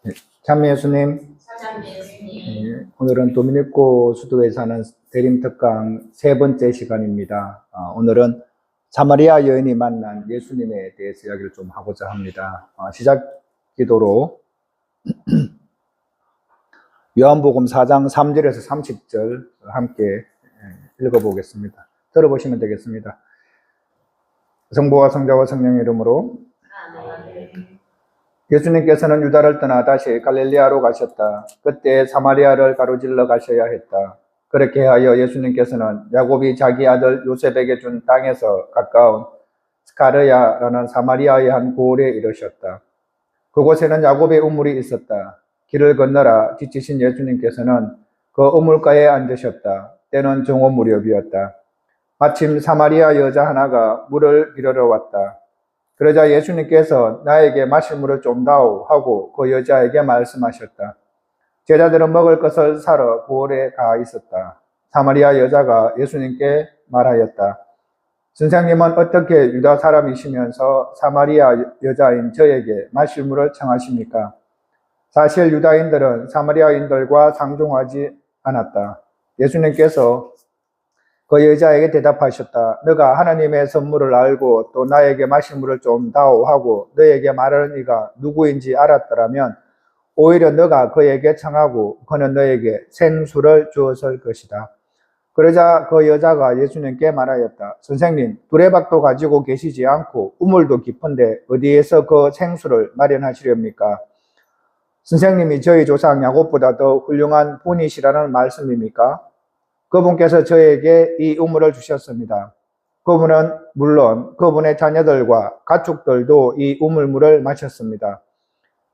네, 참미 예수님, 오늘은 도미니코 수도에 사는 대림특강 세 번째 시간입니다. 오늘은 사마리아 여인이 만난 예수님에 대해서 이야기를 좀 하고자 합니다. 시작 기도로 요한복음 4장 3절에서 30절 함께 읽어보겠습니다. 들어보시면 되겠습니다. 성부와 성자와 성령의 이름으로. 예수님께서는 유다를 떠나 다시 갈릴리아로 가셨다. 그때 사마리아를 가로질러 가셔야 했다. 그렇게 하여 예수님께서는 야곱이 자기 아들 요셉에게 준 땅에서 가까운 스가랴라는 사마리아의 한 고을에 이르셨다. 그곳에는 야곱의 우물이 있었다. 길을 건너라 지치신 예수님께서는 그 우물가에 앉으셨다. 때는 정오 무렵이었다. 마침 사마리아 여자 하나가 물을 빌으러 왔다. 그러자 예수님께서 나에게 마실 물을 좀 다오 하고 그 여자에게 말씀하셨다. 제자들은 먹을 것을 사러 고을에 가 있었다. 사마리아 여자가 예수님께 말하였다. 선생님은 어떻게 유다 사람이시면서 사마리아 여자인 저에게 마실 물을 청하십니까? 사실 유다인들은 사마리아인들과 상종하지 않았다. 예수님께서 그 여자에게 대답하셨다. 너가 하나님의 선물을 알고 또 나에게 마실 물을 좀 다오 하고 너에게 말하는 이가 누구인지 알았더라면 오히려 너가 그에게 청하고 그는 너에게 생수를 주었을 것이다. 그러자 그 여자가 예수님께 말하였다. 선생님, 두레박도 가지고 계시지 않고 우물도 깊은데 어디에서 그 생수를 마련하시렵니까? 선생님이 저희 조상 야곱보다 더 훌륭한 분이시라는 말씀입니까? 그분께서 저에게 이 우물을 주셨습니다. 그분은 물론 그분의 자녀들과 가축들도 이 우물물을 마셨습니다.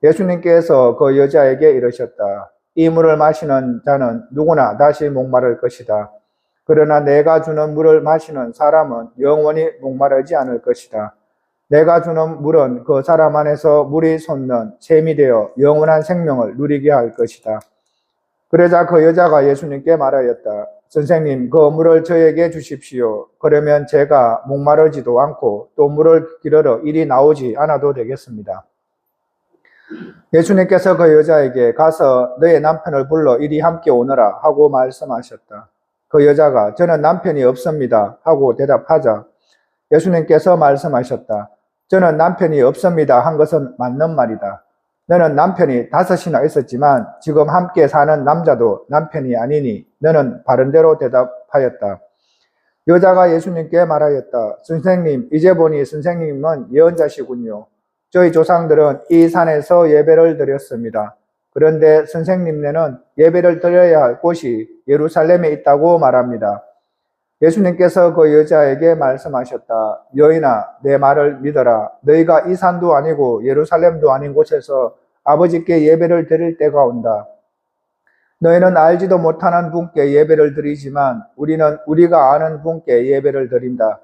예수님께서 그 여자에게 이르셨다. 이 물을 마시는 자는 누구나 다시 목마를 것이다. 그러나 내가 주는 물을 마시는 사람은 영원히 목마르지 않을 것이다. 내가 주는 물은 그 사람 안에서 물이 솟는 샘이 되어 영원한 생명을 누리게 할 것이다. 그러자 그 여자가 예수님께 말하였다. 선생님, 그 물을 저에게 주십시오. 그러면 제가 목마르지도 않고 또 물을 기르러 이리 나오지 않아도 되겠습니다. 예수님께서 그 여자에게 가서 너의 남편을 불러 이리 함께 오너라 하고 말씀하셨다. 그 여자가 저는 남편이 없습니다 하고 대답하자 예수님께서 말씀하셨다. 저는 남편이 없습니다 한 것은 맞는 말이다. 너는 남편이 5이나 있었지만 지금 함께 사는 남자도 남편이 아니니 너는 바른대로 대답하였다. 여자가 예수님께 말하였다. 선생님, 이제 보니 선생님은 예언자시군요. 저희 조상들은 이 산에서 예배를 드렸습니다. 그런데 선생님네는 예배를 드려야 할 곳이 예루살렘에 있다고 말합니다. 예수님께서 그 여자에게 말씀하셨다. 여인아, 내 말을 믿어라. 너희가 이 산도 아니고 예루살렘도 아닌 곳에서 아버지께 예배를 드릴 때가 온다. 너희는 알지도 못하는 분께 예배를 드리지만 우리는 우리가 아는 분께 예배를 드린다.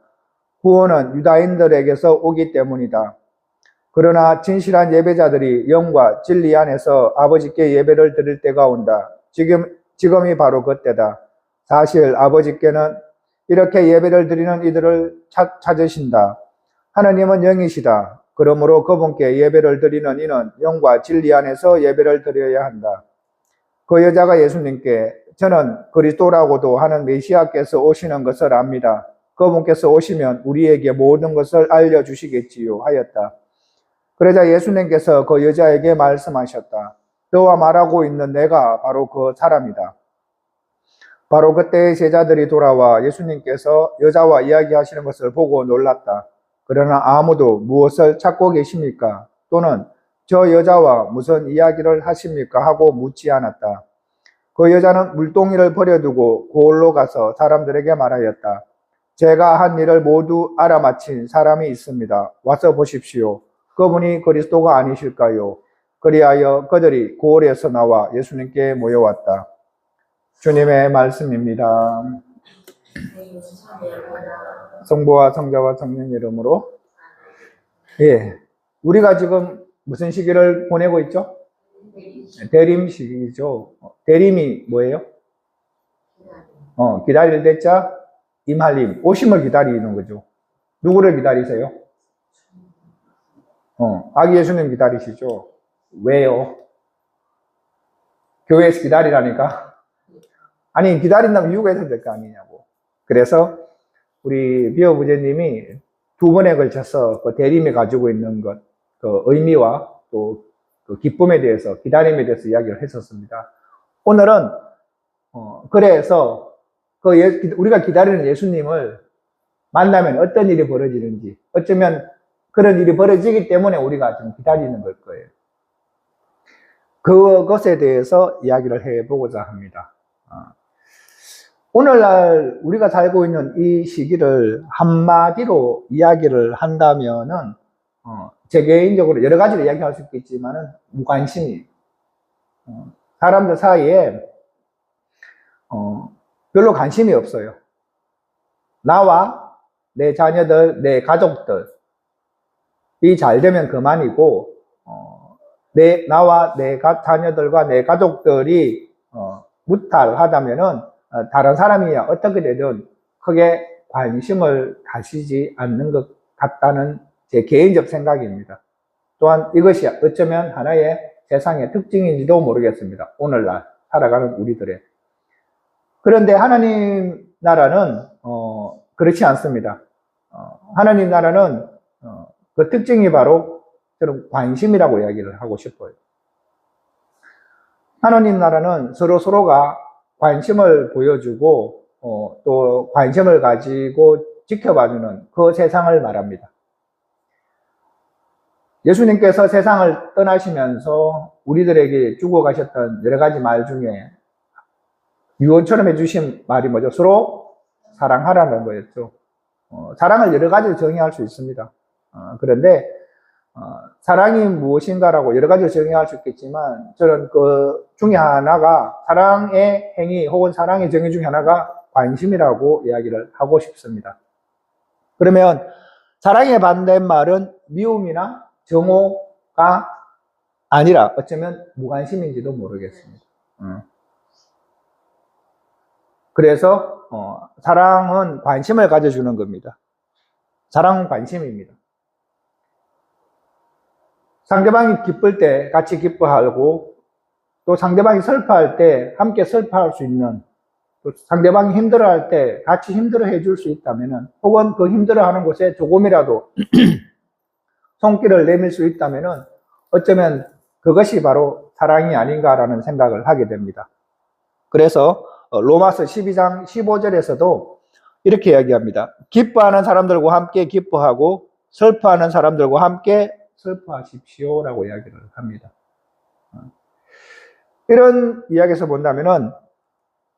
구원은 유다인들에게서 오기 때문이다. 그러나 진실한 예배자들이 영과 진리 안에서 아버지께 예배를 드릴 때가 온다. 지금이 바로 그때다. 사실 아버지께는 이렇게 예배를 드리는 이들을 찾으신다. 하나님은 영이시다. 그러므로 그분께 예배를 드리는 이는 영과 진리 안에서 예배를 드려야 한다. 그 여자가 예수님께 저는 그리스도라고도 하는 메시아께서 오시는 것을 압니다. 그분께서 오시면 우리에게 모든 것을 알려주시겠지요 하였다. 그러자 예수님께서 그 여자에게 말씀하셨다. 너와 말하고 있는 내가 바로 그 사람이다. 바로 그때 제자들이 돌아와 예수님께서 여자와 이야기하시는 것을 보고 놀랐다. 그러나 아무도 무엇을 찾고 계십니까? 또는 저 여자와 무슨 이야기를 하십니까? 하고 묻지 않았다. 그 여자는 물동이를 버려두고 고을로 가서 사람들에게 말하였다. 제가 한 일을 모두 알아맞힌 사람이 있습니다. 와서 보십시오. 그분이 그리스도가 아니실까요? 그리하여 그들이 고을에서 나와 예수님께 모여왔다. 주님의 말씀입니다. 성부와 성자와 성령 이름으로. 예, 우리가 지금 무슨 시기를 보내고 있죠? 대림 시기죠. 대림이 뭐예요? 기다릴 때자 임할림, 오심을 기다리는 거죠. 누구를 기다리세요? 아기 예수님 기다리시죠. 왜요? 교회에서 기다리라니까? 아니, 기다린다면 이유가 있어야 될 거 아니냐고. 그래서 우리 비어 부제님이 두 번에 걸쳐서 그 대림이 가지고 있는 것, 그 의미와 또 그 기쁨에 대해서, 기다림에 대해서 이야기를 했었습니다. 오늘은, 그래서 우리가 기다리는 예수님을 만나면 어떤 일이 벌어지는지, 어쩌면 그런 일이 벌어지기 때문에 우리가 좀 기다리는 걸 거예요. 그것에 대해서 이야기를 해보고자 합니다. 오늘날 우리가 살고 있는 이 시기를 한마디로 이야기를 한다면은, 제 개인적으로 여러 가지로 이야기할 수 있겠지만은, 무관심이, 사람들 사이에, 별로 관심이 없어요. 나와 내 자녀들, 내 가족들, 이 잘 되면 그만이고, 나와 내 자녀들과 내 가족들이, 무탈하다면은, 다른 사람이 어떻게 되든 크게 관심을 가지지 않는 것 같다는 제 개인적 생각입니다. 또한 이것이 어쩌면 하나의 세상의 특징인지도 모르겠습니다. 오늘날 살아가는 우리들의. 그런데 하나님 나라는 그렇지 않습니다. 하나님 나라는 그 특징이 바로 저는 관심이라고 이야기를 하고 싶어요. 하나님 나라는 서로가 관심을 보여주고 또 관심을 가지고 지켜봐주는 그 세상을 말합니다. 예수님께서 세상을 떠나시면서 우리들에게 주고 가셨던 여러 가지 말 중에 유언처럼 해주신 말이 뭐죠? 서로 사랑하라는 거였죠. 사랑을 여러 가지로 정의할 수 있습니다. 그런데 사랑이 무엇인가라고 여러 가지로 정의할 수 있겠지만 저는 그 중에 하나가 사랑의 행위 혹은 사랑의 정의 중에 하나가 관심이라고 이야기를 하고 싶습니다. 그러면 사랑의 반대말은 미움이나 정오가 아니라 어쩌면 무관심인지도 모르겠습니다. 그래서 사랑은 관심을 가져주는 겁니다. 사랑은 관심입니다. 상대방이 기쁠 때 같이 기뻐하고 또 상대방이 슬퍼할 때 함께 슬퍼할 수 있는, 또 상대방이 힘들어할 때 같이 힘들어해 줄 수 있다면, 혹은 그 힘들어하는 곳에 조금이라도 손길을 내밀 수 있다면 어쩌면 그것이 바로 사랑이 아닌가라는 생각을 하게 됩니다. 그래서 로마서 12장 15절에서도 이렇게 이야기합니다. 기뻐하는 사람들과 함께 기뻐하고 슬퍼하는 사람들과 함께 슬퍼하십시오라고 이야기를 합니다. 이런 이야기에서 본다면은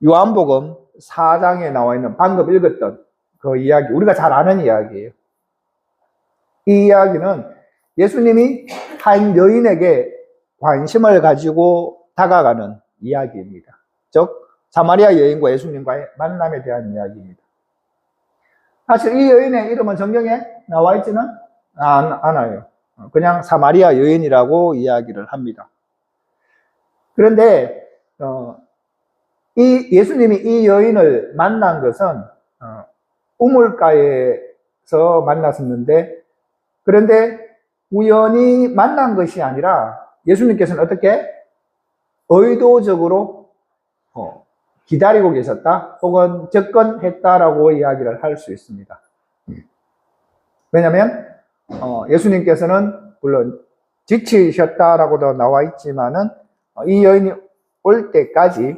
요한복음 4장에 나와 있는 방금 읽었던 그 이야기, 우리가 잘 아는 이야기예요. 이 이야기는 예수님이 한 여인에게 관심을 가지고 다가가는 이야기입니다. 즉 사마리아 여인과 예수님과의 만남에 대한 이야기입니다. 사실 이 여인의 이름은 성경에 나와 있지는 않아요. 그냥 사마리아 여인이라고 이야기를 합니다. 그런데 예수님이 이 여인을 만난 것은 우물가에서 만났었는데, 그런데 우연히 만난 것이 아니라 예수님께서는 어떻게 의도적으로 기다리고 계셨다 혹은 접근했다라고 이야기를 할 수 있습니다. 왜냐하면 예수님께서는 물론 지치셨다라고도 나와 있지만은 이 여인이 올 때까지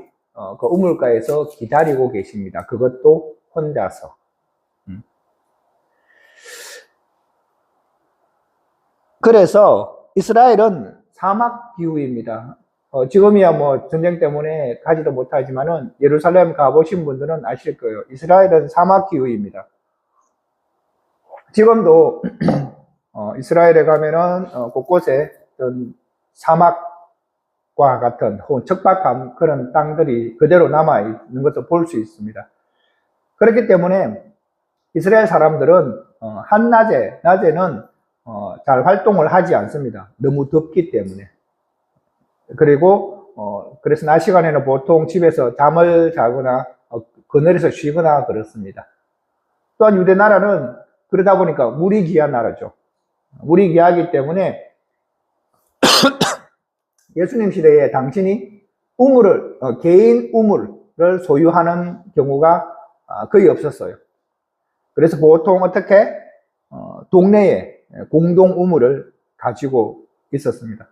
그 우물가에서 기다리고 계십니다. 그것도 혼자서. 그래서 이스라엘은 사막 기후입니다. 지금이야 뭐 전쟁 때문에 가지도 못하지만은 예루살렘 가보신 분들은 아실 거예요. 이스라엘은 사막 기후입니다. 지금도 이스라엘에 가면은 곳곳에 사막과 같은 혹은 척박한 그런 땅들이 그대로 남아 있는 것도 볼 수 있습니다. 그렇기 때문에 이스라엘 사람들은 낮에는 잘 활동을 하지 않습니다. 너무 덥기 때문에. 그리고 그래서 낮 시간에는 보통 집에서 잠을 자거나 그늘에서 쉬거나 그렇습니다. 또한 유대 나라는 그러다 보니까 물이 귀한 나라죠. 물이 귀하기 때문에 예수님 시대에 당신이 개인 우물을 소유하는 경우가 거의 없었어요. 그래서 보통 어떻게 동네에 공동 우물을 가지고 있었습니다.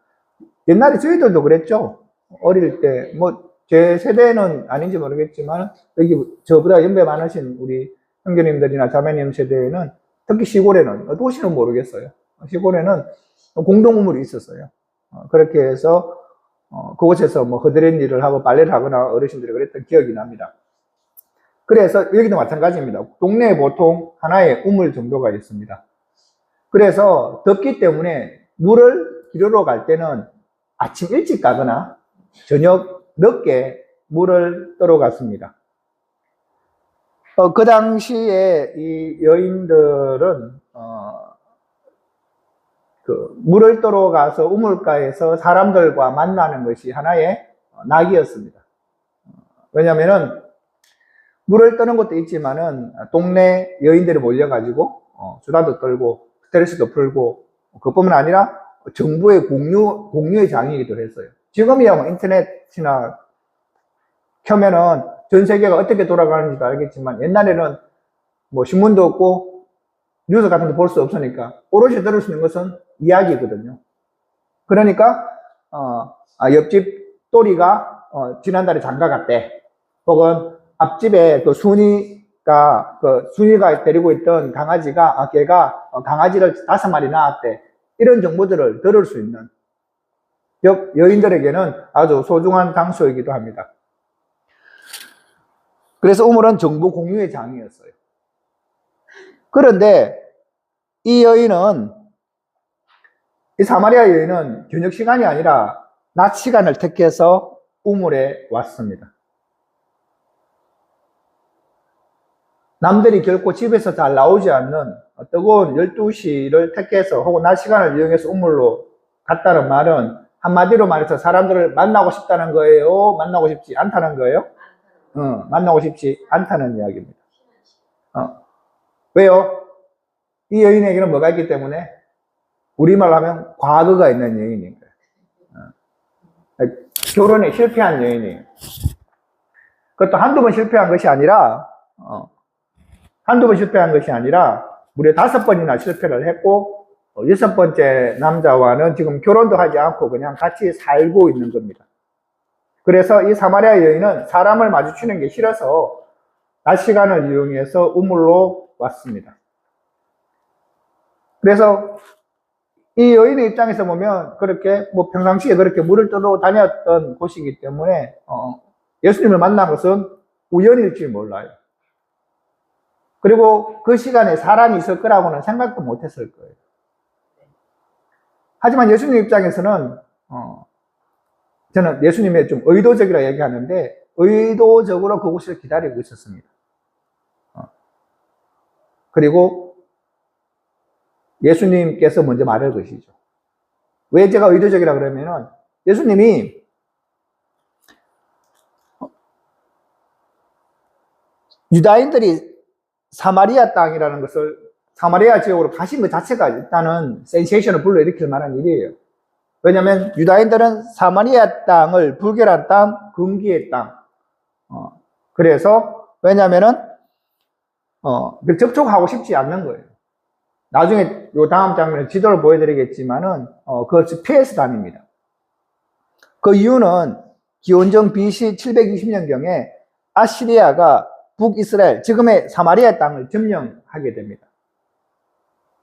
옛날에 저희들도 그랬죠. 어릴 때 제 세대는 아닌지 모르겠지만 여기 저보다 연배 많으신 우리 형제님들이나 자매님 세대에는 특히 시골에는, 도시는 모르겠어요. 시골에는 공동 우물이 있었어요. 그렇게 해서 그곳에서 허드렛 일을 하고 빨래를 하거나 어르신들이 그랬던 기억이 납니다. 그래서 여기도 마찬가지입니다. 동네에 보통 하나의 우물 정도가 있습니다. 그래서 덥기 때문에 물을 기르러 갈 때는 아침 일찍 가거나 저녁 늦게 물을 떠러 갔습니다. 그 당시에 이 여인들은 물을 떠러 가서 우물가에서 사람들과 만나는 것이 하나의 낙이었습니다. 왜냐하면 물을 떠는 것도 있지만은 동네 여인들이 몰려가지고 수다도 떨고 스트레스도 풀고, 그뿐만 아니라 정부의 공유의 장이기도 했어요. 지금이야 인터넷이나 켜면은 전 세계가 어떻게 돌아가는지도 알겠지만, 옛날에는 신문도 없고 뉴스 같은 거 볼 수 없으니까 오롯이 들을 수 있는 것은 이야기거든요. 그러니까 옆집 또리가 지난달에 장가 갔대, 혹은 앞집에 순이가 데리고 있던 강아지가 걔가 강아지를 5마리 낳았대, 이런 정보들을 들을 수 있는 여인들에게는 아주 소중한 장소이기도 합니다. 그래서 우물은 정보 공유의 장이었어요. 그런데 이 사마리아 여인은 저녁 시간이 아니라 낮 시간을 택해서 우물에 왔습니다. 남들이 결코 집에서 잘 나오지 않는 뜨거운 12시를 택해서 혹은 낮 시간을 이용해서 우물로 갔다는 말은 한마디로 말해서 사람들을 만나고 싶다는 거예요? 만나고 싶지 않다는 거예요? 만나고 싶지 않다는 이야기입니다. 왜요? 이 여인에게는 뭐가 있기 때문에? 우리말로 하면 과거가 있는 여인인 거예요. 결혼에 실패한 여인이에요. 그것도 한두 번 실패한 것이 아니라 무려 5번이나 실패를 했고, 6번째 남자와는 지금 결혼도 하지 않고 그냥 같이 살고 있는 겁니다. 그래서 이 사마리아 여인은 사람을 마주치는 게 싫어서 낮 시간을 이용해서 우물로 왔습니다. 그래서 이 여인의 입장에서 보면 그렇게 평상시에 그렇게 물을 떠러 다녔던 곳이기 때문에 예수님을 만난 것은 우연일지 몰라요. 그리고 그 시간에 사람이 있을 거라고는 생각도 못 했을 거예요. 하지만 예수님 입장에서는 저는 예수님의 좀 의도적이라 얘기하는데, 의도적으로 그곳을 기다리고 있었습니다. 그리고 예수님께서 먼저 말할 것이죠. 왜 제가 의도적이라 그러면은, 예수님이 유다인들이 사마리아 땅이라는 것을, 사마리아 지역으로 가신 것 자체가 일단은 센세이션을 불러일으킬 만한 일이에요. 왜냐하면 유다인들은 사마리아 땅을 불결한 땅, 금기의 땅. 그래서 왜냐하면은 접촉하고 싶지 않는 거예요. 나중에 요 다음 장면에 지도를 보여드리겠지만은 그것을 피해서 다닙니다. 그 이유는 기원전 BC 720년경에 아시리아가 북이스라엘, 지금의 사마리아 땅을 점령하게 됩니다.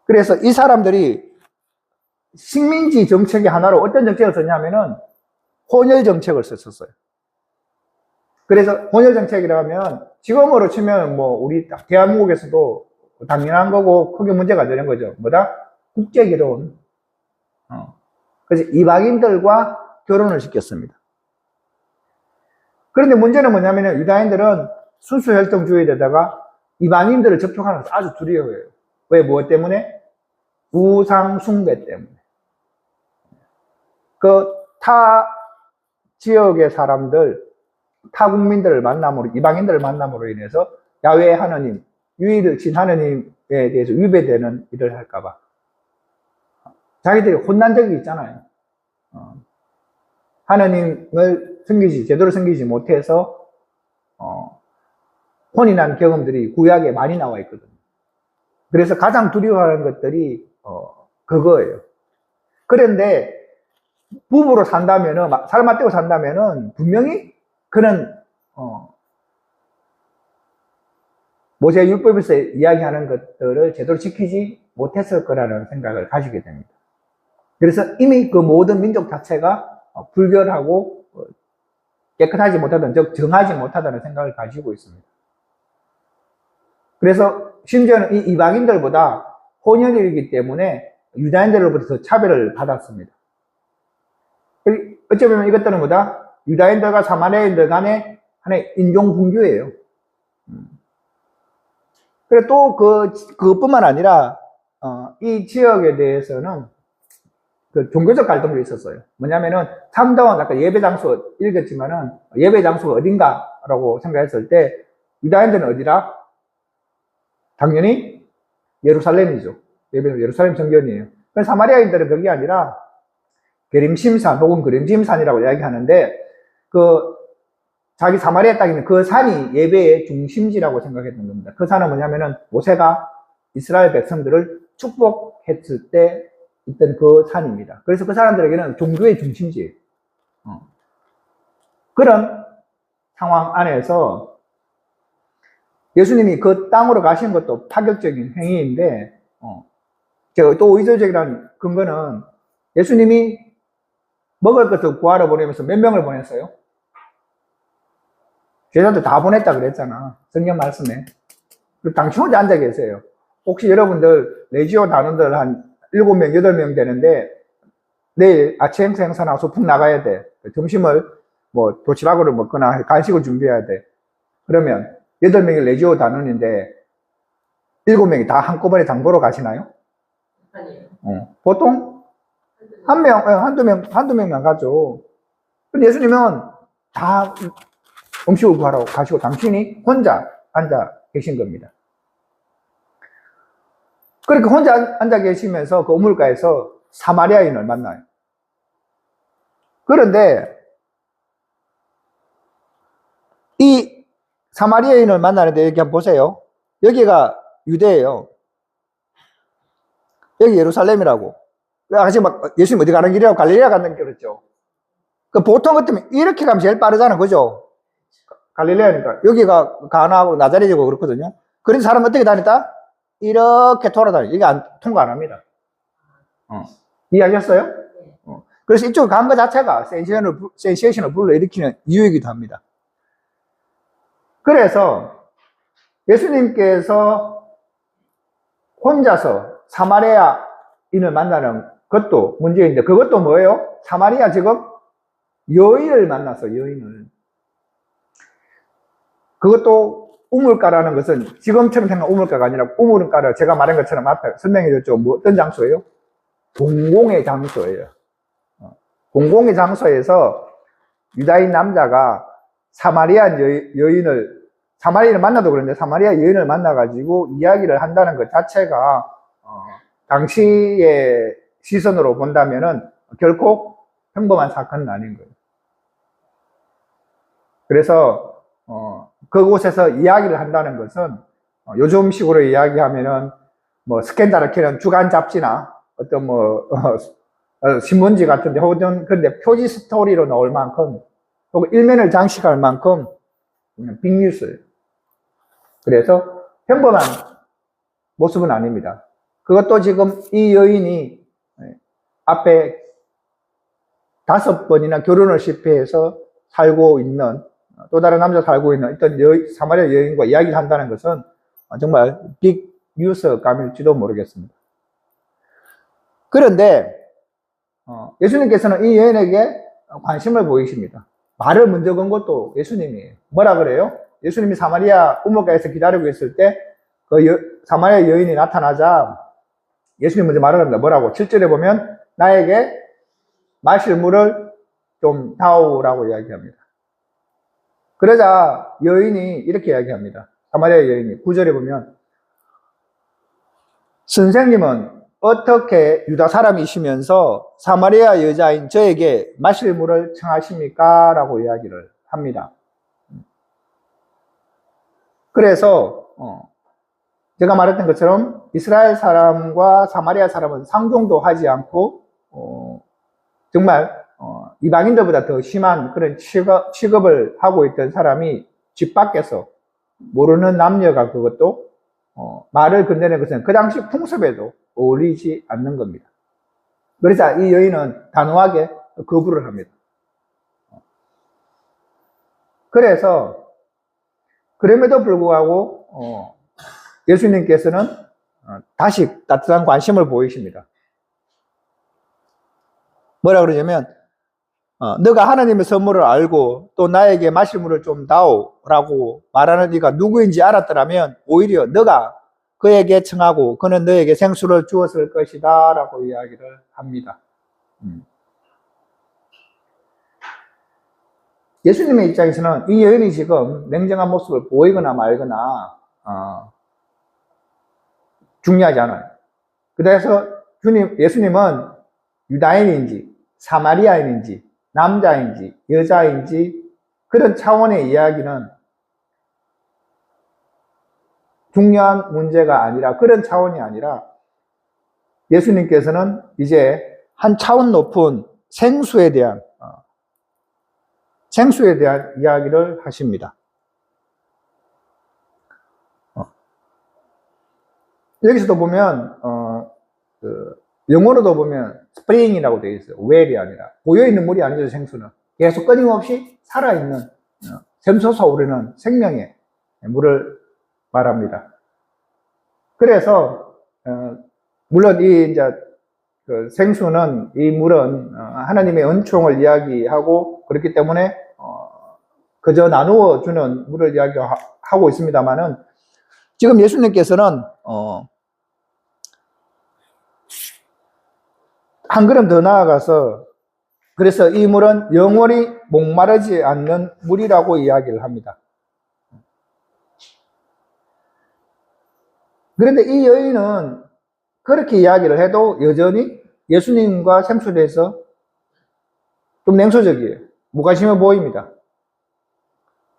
그래서 이 사람들이 식민지 정책의 하나로 어떤 정책을 썼냐면은 혼혈 정책을 썼었어요. 그래서 혼혈 정책이라면 지금으로 치면 우리 대한민국에서도 당연한 거고 크게 문제가 되는 거죠. 뭐다? 국제 결혼. 그래서 이방인들과 결혼을 시켰습니다. 그런데 문제는 뭐냐면 유다인들은 순수 혈통주의에다가 이방인들을 접촉하는 것을 아주 두려워해요. 왜? 무엇 때문에? 우상 숭배 때문에. 타 지역의 사람들, 타 국민들을 만남으로, 이방인들을 만남으로 인해서 야훼 하나님, 유일신 하나님에 대해서 위배되는 일을 할까봐. 자기들이 혼난 적이 있잖아요. 하나님을 제대로 섬기지 못해서 혼이 난 경험들이 구약에 많이 나와 있거든요. 그래서 가장 두려워하는 것들이 그거예요. 그런데 부부로 산다면은, 살 맞대고 산다면은 분명히 그는 모세 율법에서 이야기하는 것들을 제대로 지키지 못했을 거라는 생각을 가지게 됩니다. 그래서 이미 그 모든 민족 자체가 불결하고 깨끗하지 못하다는, 즉 정하지 못하다는 생각을 가지고 있습니다. 그래서 심지어는 이 이방인들보다 혼혈이기 때문에 유다인들로부터 더 차별을 받았습니다. 어찌 보면 이것들은 뭐다? 유다인들과 사마리아인들 간의 하나의 인종 분규예요. 그리고 또 그것뿐만 아니라 이 지역에 대해서는 그 종교적 갈등도 있었어요. 뭐냐면은 참다운 아까 예배 장소 읽었지만은 예배 장소가 어딘가라고 생각했을 때 유다인들은 어디라? 당연히 예루살렘이죠. 예루살렘 성전이에요. 사마리아인들은 그게 아니라 게림심산 혹은 그림짐산이라고 이야기하는데 자기 사마리아 땅에는 그 산이 예배의 중심지라고 생각했던 겁니다. 그 산은 뭐냐면은 모세가 이스라엘 백성들을 축복했을 때 있던 그 산입니다. 그래서 그 사람들에게는 종교의 중심지예요. 그런 상황 안에서 예수님이 그 땅으로 가신 것도 파격적인 행위인데, 제가 또 의도적이라는 근거는 예수님이 먹을 것을 구하러 보내면서 몇 명을 보냈어요? 제자들 다 보냈다 그랬잖아. 성경 말씀에. 그리고 당신 혼자 앉아 계세요. 혹시 여러분들 레지오 단원들 한 7명, 8명 되는데 내일 아침 행사 나와서 푹 나가야 돼. 점심을 뭐 도시락으로 먹거나 간식을 준비해야 돼. 그러면 8명이 레지오 단원인데 7명이 다 한꺼번에 장 보러 가시나요? 아니요. 보통 한두 명만 가죠. 근데 예수님은 다 음식을 구하러 가시고 당신이 혼자 앉아 계신 겁니다. 그렇게 혼자 앉아 계시면서 그 우물가에서 사마리아인을 만나요. 그런데 이 사마리아인을 만나는데 여기 한번 보세요. 여기가 유대예요. 여기 예루살렘이라고. 아직 막 예수님 어디 가는 길이라고 갈릴리아 가는 길이었죠. 그 보통 같으면 이렇게 가면 제일 빠르잖아, 그죠? 갈릴리아니까 여기가 가나하고 나자렛이고 그렇거든요. 그래서 사람 어떻게 다녔다? 이렇게 돌아다녀. 이게 통과 안 합니다. 이해하셨어요? 그래서 이쪽에 간 것 자체가 센세이션을 불러일으키는 이유이기도 합니다. 그래서 예수님께서 혼자서 사마리아인을 만나는 것도 문제인데 그것도 뭐예요? 사마리아 지금 여인을 만났어, 여인을. 그것도 우물가라는 것은 지금처럼 생각한 우물가가 아니라 우물가를 제가 말한 것처럼 앞에 설명해 줬죠. 뭐 어떤 장소예요? 공공의 장소예요. 공공의 장소에서 유다인 남자가 사마리아 여인을 만나도 그런데 사마리아 여인을 만나가지고 이야기를 한다는 것 자체가 당시의 시선으로 본다면은 결코 평범한 사건은 아닌 거예요. 그래서 그곳에서 이야기를 한다는 것은 요즘식으로 이야기하면은 뭐 스캔들을 캐는 주간 잡지나 어떤 신문지 같은데 혹은 근데 표지 스토리로 나올 만큼 혹은 일면을 장식할 만큼 빅뉴스예요. 그래서 평범한 모습은 아닙니다. 그것도 지금 이 여인이 앞에 5번이나 결혼을 실패해서 살고 있는 또 다른 남자 살고 있는 어떤 사마리아 여인과 이야기를 한다는 것은 정말 빅 뉴스감일지도 모르겠습니다. 그런데 예수님께서는 이 여인에게 관심을 보이십니다. 말을 먼저 건 것도 예수님이에요. 뭐라 그래요? 예수님이 사마리아 우물가에서 기다리고 있을 때 그 사마리아 여인이 나타나자 예수님 먼저 말을 합니다. 뭐라고? 7절에 보면 나에게 마실 물을 좀 다오라고 이야기합니다. 그러자 여인이 이렇게 이야기합니다. 사마리아 여인이 9절에 보면 선생님은 어떻게 유다 사람이시면서 사마리아 여자인 저에게 마실 물을 청하십니까? 라고 이야기를 합니다. 그래서 제가 말했던 것처럼 이스라엘 사람과 사마리아 사람은 상종도 하지 않고 정말 이방인들보다 더 심한 그런 취급을 하고 있던 사람이 집 밖에서 모르는 남녀가 그것도 말을 건네는 것은 그 당시 풍습에도 어울리지 않는 겁니다. 그래서 이 여인은 단호하게 거부를 합니다. 그래서 그럼에도 불구하고 예수님께서는 다시 따뜻한 관심을 보이십니다. 뭐라 그러냐면 너가 하나님의 선물을 알고 또 나에게 마실 물을 좀 다오라고 말하는 이가 누구인지 알았더라면 오히려 너가 그에게 청하고 그는 너에게 생수를 주었을 것이다 라고 이야기를 합니다. 예수님의 입장에서는 이 여인이 지금 냉정한 모습을 보이거나 말거나 중요하지 않아요. 그래서 예수님은 유다인인지 사마리아인인지 남자인지 여자인지 그런 차원의 이야기는 중요한 문제가 아니라 그런 차원이 아니라 예수님께서는 이제 한 차원 높은 생수에 대한 이야기를 하십니다. 여기서도 보면 영어로도 보면 스프링이라고 되어 있어요. 웰이 아니라 고여있는 물이 아니죠. 생수는 계속 끊임없이 살아있는 샘솟아오르는 생명의 물을 말합니다. 그래서 물론 이 이제 그 생수는 이 물은 하나님의 은총을 이야기하고 그렇기 때문에 그저 나누어 주는 물을 이야기하고 있습니다만은 지금 예수님께서는 한 걸음 더 나아가서 그래서 이 물은 영원히 목마르지 않는 물이라고 이야기를 합니다. 그런데 이 여인은 그렇게 이야기를 해도 여전히 예수님과 생수에 대해서 좀 냉소적이에요. 무관심해 보입니다.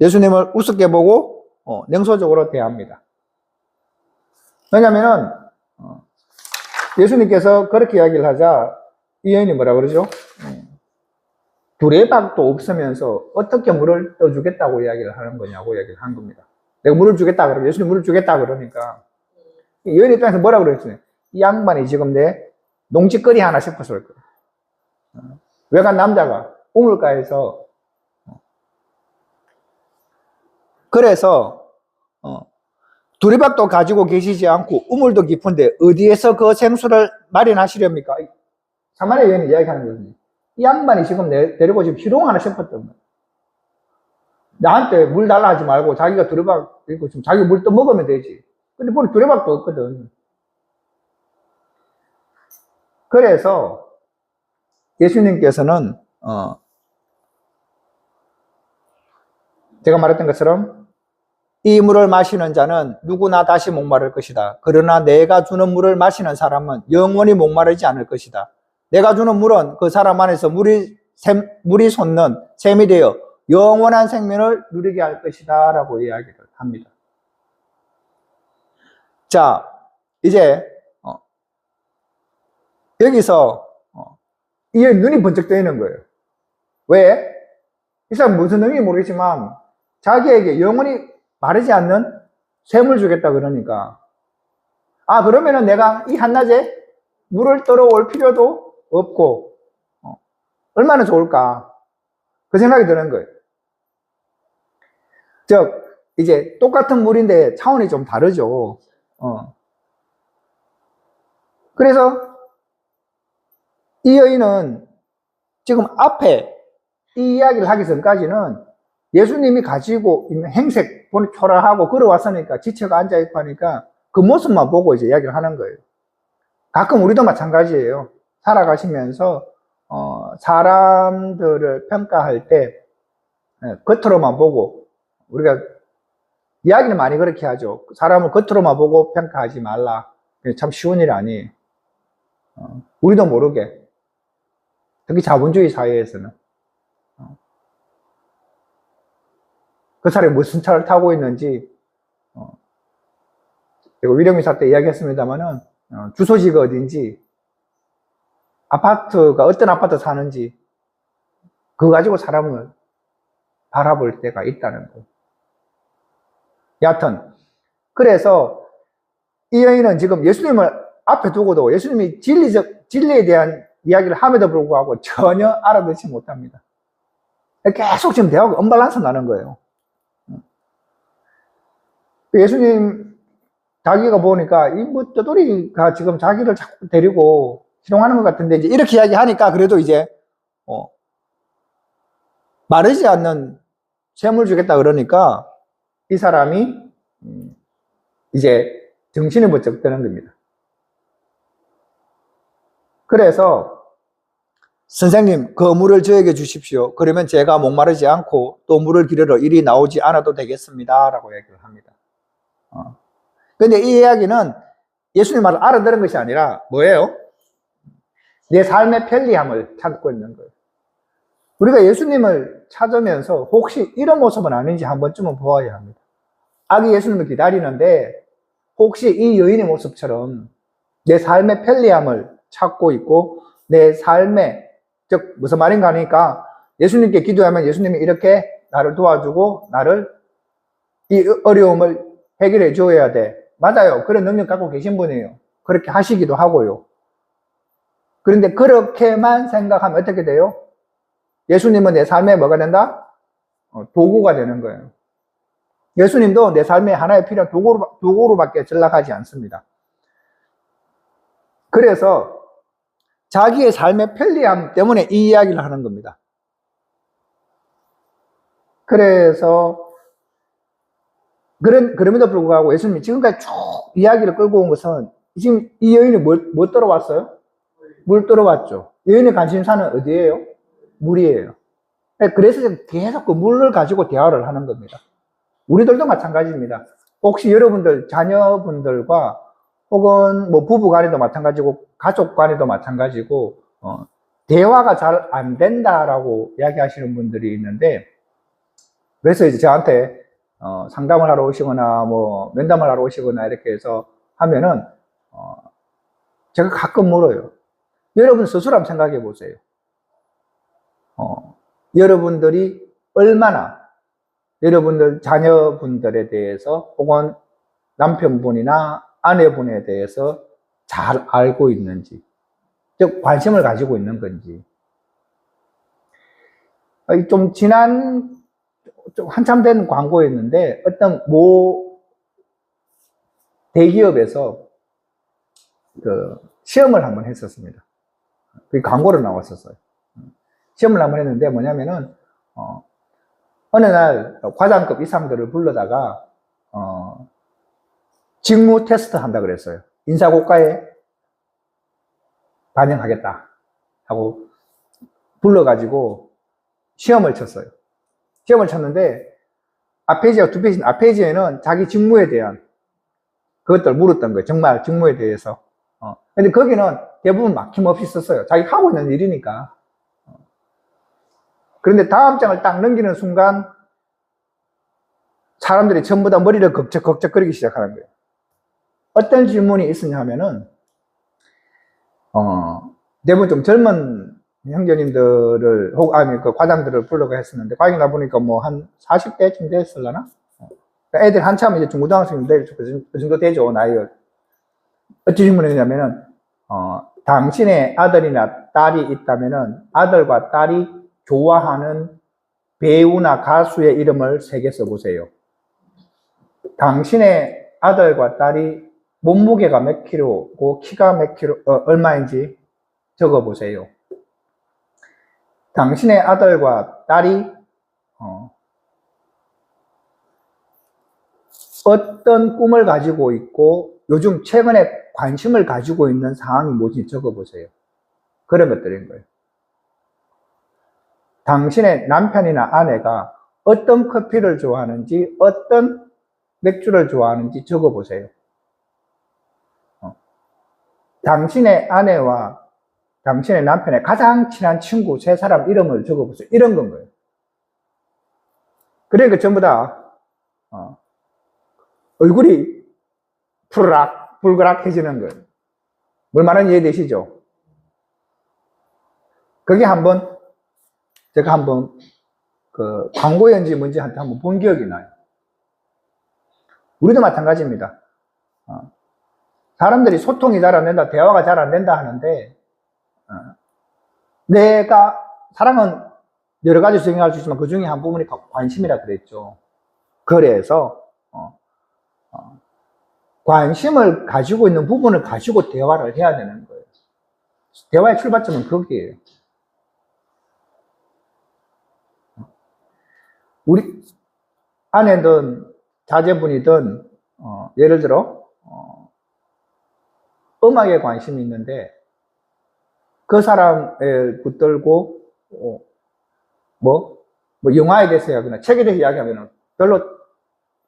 예수님을 우습게 보고 냉소적으로 대합니다. 왜냐하면 예수님께서 그렇게 이야기를 하자 이 여인이 뭐라 그러죠? 두레박도 없으면서 어떻게 물을 떠주겠다고 이야기를 하는 거냐고 이야기를 한 겁니다. 내가 물을 주겠다 그러면 예수님 물을 주겠다 그러니까 이 여인 입장에서 뭐라 그랬어요? 이 양반이 지금 내 농지거리 하나 싶어서 올 거예요. 외간 남자가 우물가에서 그래서 두레박도 가지고 계시지 않고 우물도 깊은데 어디에서 그 생수를 마련하시렵니까? 사마리아 여인이 이야기하는 거거든요. 이 양반이 지금 데리고 지금 희롱하나 싶었던 거예요. 나한테 물 달라 하지 말고 자기가 두레박 있고 지금 자기 물 또 먹으면 되지. 근데 보니 두레박도 없거든. 그래서 예수님께서는 제가 말했던 것처럼 이 물을 마시는 자는 누구나 다시 목마를 것이다. 그러나 내가 주는 물을 마시는 사람은 영원히 목마르지 않을 것이다. 내가 주는 물은 그 사람 안에서 물이 솟는 샘이 되어 영원한 생명을 누리게 할 것이다 라고 이야기를 합니다. 자, 이제 여기서 이 눈이 번쩍 뜨이는 거예요. 왜? 이 사람 무슨 의미인지 모르겠지만 자기에게 영원히 마르지 않는 샘을 주겠다 그러니까 그러면은 내가 이 한낮에 물을 떨어올 필요도 없고 얼마나 좋을까 그 생각이 드는 거예요. 즉 이제 똑같은 물인데 차원이 좀 다르죠. 그래서 이 여인은 지금 앞에 이 이야기를 하기 전까지는 예수님이 가지고 있는 행색, 보니 초라하고 걸어왔으니까 지쳐가 앉아있고 하니까 그 모습만 보고 이제 이야기를 하는 거예요. 가끔 우리도 마찬가지예요. 살아가시면서, 사람들을 평가할 때, 겉으로만 보고, 우리가 이야기는 많이 그렇게 하죠. 사람을 겉으로만 보고 평가하지 말라. 참 쉬운 일 아니에요. 우리도 모르게. 특히 자본주의 사회에서는. 그 사람이 무슨 차를 타고 있는지, 그리고 위령이사 때 이야기했습니다만은, 주소지가 어딘지, 아파트가 어떤 아파트 사는지, 그거 가지고 사람을 바라볼 때가 있다는 거예요. 여하튼, 그래서 이 여인은 지금 예수님을 앞에 두고도 예수님이 진리에 대한 이야기를 함에도 불구하고 전혀 알아듣지 못합니다. 계속 지금 대화가 언밸런스 나는 거예요. 예수님, 자기가 보니까 이 뭐 떠돌이가 지금 자기를 자꾸 데리고 희롱하는 것 같은데, 이제 이렇게 이야기하니까 그래도 이제, 마르지 않는 셈을 주겠다 그러니까 이 사람이 이제 정신이 번쩍 드는 겁니다. 그래서 선생님, 그 물을 저에게 주십시오. 그러면 제가 목마르지 않고 또 물을 기르러 이리 나오지 않아도 되겠습니다. 라고 얘기를 합니다. 근데 이 이야기는 예수님 말을 알아들은 것이 아니라 뭐예요? 내 삶의 편리함을 찾고 있는 거예요. 우리가 예수님을 찾으면서 혹시 이런 모습은 아닌지 한 번쯤은 보아야 합니다. 아기 예수님을 기다리는데 혹시 이 여인의 모습처럼 내 삶의 편리함을 찾고 있고 내 삶의, 즉 무슨 말인가 하니까 예수님께 기도하면 예수님이 이렇게 나를 도와주고 나를 이 어려움을 해결해 줘야 돼. 맞아요. 그런 능력 갖고 계신 분이에요. 그렇게 하시기도 하고요. 그런데 그렇게만 생각하면 어떻게 돼요? 예수님은 내 삶에 뭐가 된다? 도구가 되는 거예요. 예수님도 내 삶에 하나의 필요한 도구로밖에 전락하지 않습니다. 그래서 자기의 삶의 편리함 때문에 이 이야기를 하는 겁니다. 그래서 그럼에도 불구하고 예수님이 지금까지 쭉 이야기를 끌고 온 것은 지금 이 여인이 뭐 떨어왔어요? 물 떨어왔죠. 여인의 관심사는 어디예요? 물이에요. 그래서 계속 그 물을 가지고 대화를 하는 겁니다. 우리들도 마찬가지입니다. 혹시 여러분들 자녀분들과 혹은 뭐 부부 간에도 마찬가지고 가족 간에도 마찬가지고 대화가 잘 안 된다라고 이야기하시는 분들이 있는데, 그래서 이제 저한테 상담을 하러 오시거나 뭐 면담을 하러 오시거나 이렇게 해서 하면은 제가 가끔 물어요. 여러분 스스로 한번 생각해 보세요. 여러분들이 얼마나 여러분들 자녀분들에 대해서 혹은 남편분이나 아내분에 대해서 잘 알고 있는지, 즉 관심을 가지고 있는 건지. 좀 좀 한참 된 광고였는데 어떤 모 대기업에서 그 시험을 한번 했었습니다. 그 광고로 나왔었어요. 시험을 한번 했는데 뭐냐면은 어느 날 과장급 이상들을 불러다가 직무 테스트 한다 그랬어요. 인사고과에 반영하겠다 하고 불러가지고 시험을 쳤어요. 시험을 쳤는데 앞페이지가 두 페이지, 앞페이지에는 자기 직무에 대한 그것들 물었던 거예요. 정말 직무에 대해서. 근데 거기는 대부분 막힘없이 썼어요. 자기 하고 있는 일이니까. 그런데 다음 장을 딱 넘기는 순간 사람들이 전부 다 머리를 걱적걱적거리기 시작하는 거예요. 어떤 질문이 있었냐 하면은 대부분 좀 젊은 형제님들을 그 과장들을 불러가 했었는데 과장이 나보니까 뭐 한 40대쯤 됐을라나? 그러니까 애들 한참 이제 중고등학생인데 그 정도 되죠, 나이가. 어떤 질문이냐면은 당신의 아들이나 딸이 있다면은 아들과 딸이 좋아하는 배우나 가수의 이름을 3개 써보세요. 당신의 아들과 딸이 몸무게가 몇 킬로고 키가 몇 킬로, 얼마인지 적어보세요. 당신의 아들과 딸이 어떤 꿈을 가지고 있고 요즘 최근에 관심을 가지고 있는 상황이 뭔지 적어보세요. 그런 것들인 거예요. 당신의 남편이나 아내가 어떤 커피를 좋아하는지 어떤 맥주를 좋아하는지 적어보세요. 당신의 아내와 당신의 남편의 가장 친한 친구 세 사람 이름을 적어보세요. 이런 건 거예요. 그러니까 전부 다 얼굴이 푸르락 불그락해지는 거예요. 뭘 말하는지 이해되시죠? 그게 제가 한번 그 광고 연지 문제한테 한번 본 기억이 나요. 우리도 마찬가지입니다. 사람들이 소통이 잘 안 된다, 대화가 잘 안 된다 하는데, 사랑은 여러 가지 수행할 수 있지만 그 중에 한 부분이 관심이라 그랬죠. 그래서, 관심을 가지고 있는 부분을 가지고 대화를 해야 되는 거예요. 대화의 출발점은 거기에요. 우리 아내든 자제분이든, 예를 들어, 음악에 관심이 있는데, 그 사람을 붙들고, 영화에 대해서 이야기나 책에 대해서 이야기하면 별로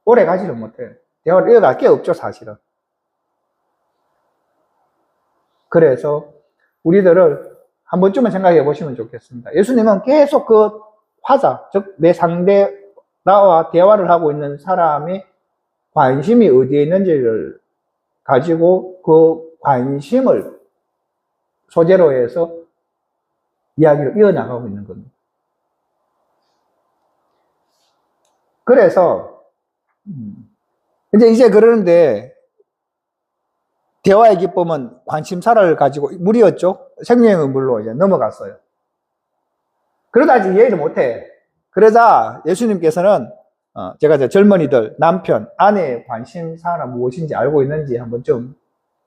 오래 가지를 못해요. 대화를 이어갈 게 없죠, 사실은. 그래서 우리들을 한 번쯤은 생각해 보시면 좋겠습니다. 예수님은 계속 그 화자, 즉, 내 상대, 나와 대화를 하고 있는 사람이 관심이 어디에 있는지를 가지고 그 관심을 소재로 해서 이야기를 이어나가고 있는 겁니다. 그래서 이제 그러는데 대화의 기쁨은 관심사를 가지고 물이었죠. 생명의 물로 이제 넘어갔어요. 그러다 이제 이해를 못해. 그러자 예수님께서는 제가 이제 젊은이들, 남편, 아내의 관심사가 무엇인지 알고 있는지 한번 좀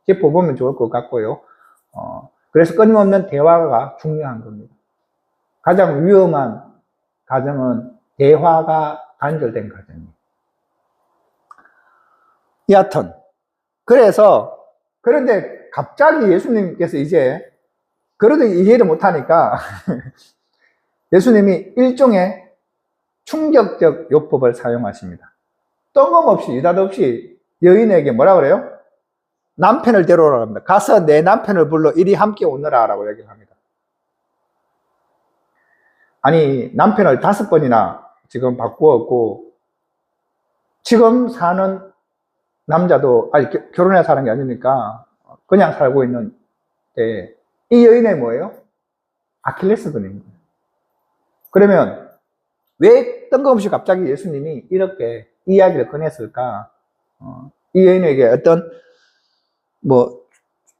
짚어보면 좋을 것 같고요. 그래서 끊임없는 대화가 중요한 겁니다. 가장 위험한 가정은 대화가 단절된 가정이에요. 여하튼 그런데 갑자기 예수님께서 이제 그래도 이해를 못하니까 예수님이 일종의 충격적 요법을 사용하십니다. 뜬금없이 느닷없이 여인에게 뭐라 그래요? 남편을 데려오라고 합니다. 가서 내 남편을 불러 이리 함께 오너라 라고 얘기를 합니다. 아니, 남편을 5번이나 지금 바꾸었고, 지금 사는 남자도 아직 결혼해 사는 게 아니니까 그냥 살고 있는데, 이 여인의 뭐예요? 아킬레스건입니다. 그러면 왜 뜬금없이 갑자기 예수님이 이렇게 이야기를 꺼냈을까? 이 여인에게 어떤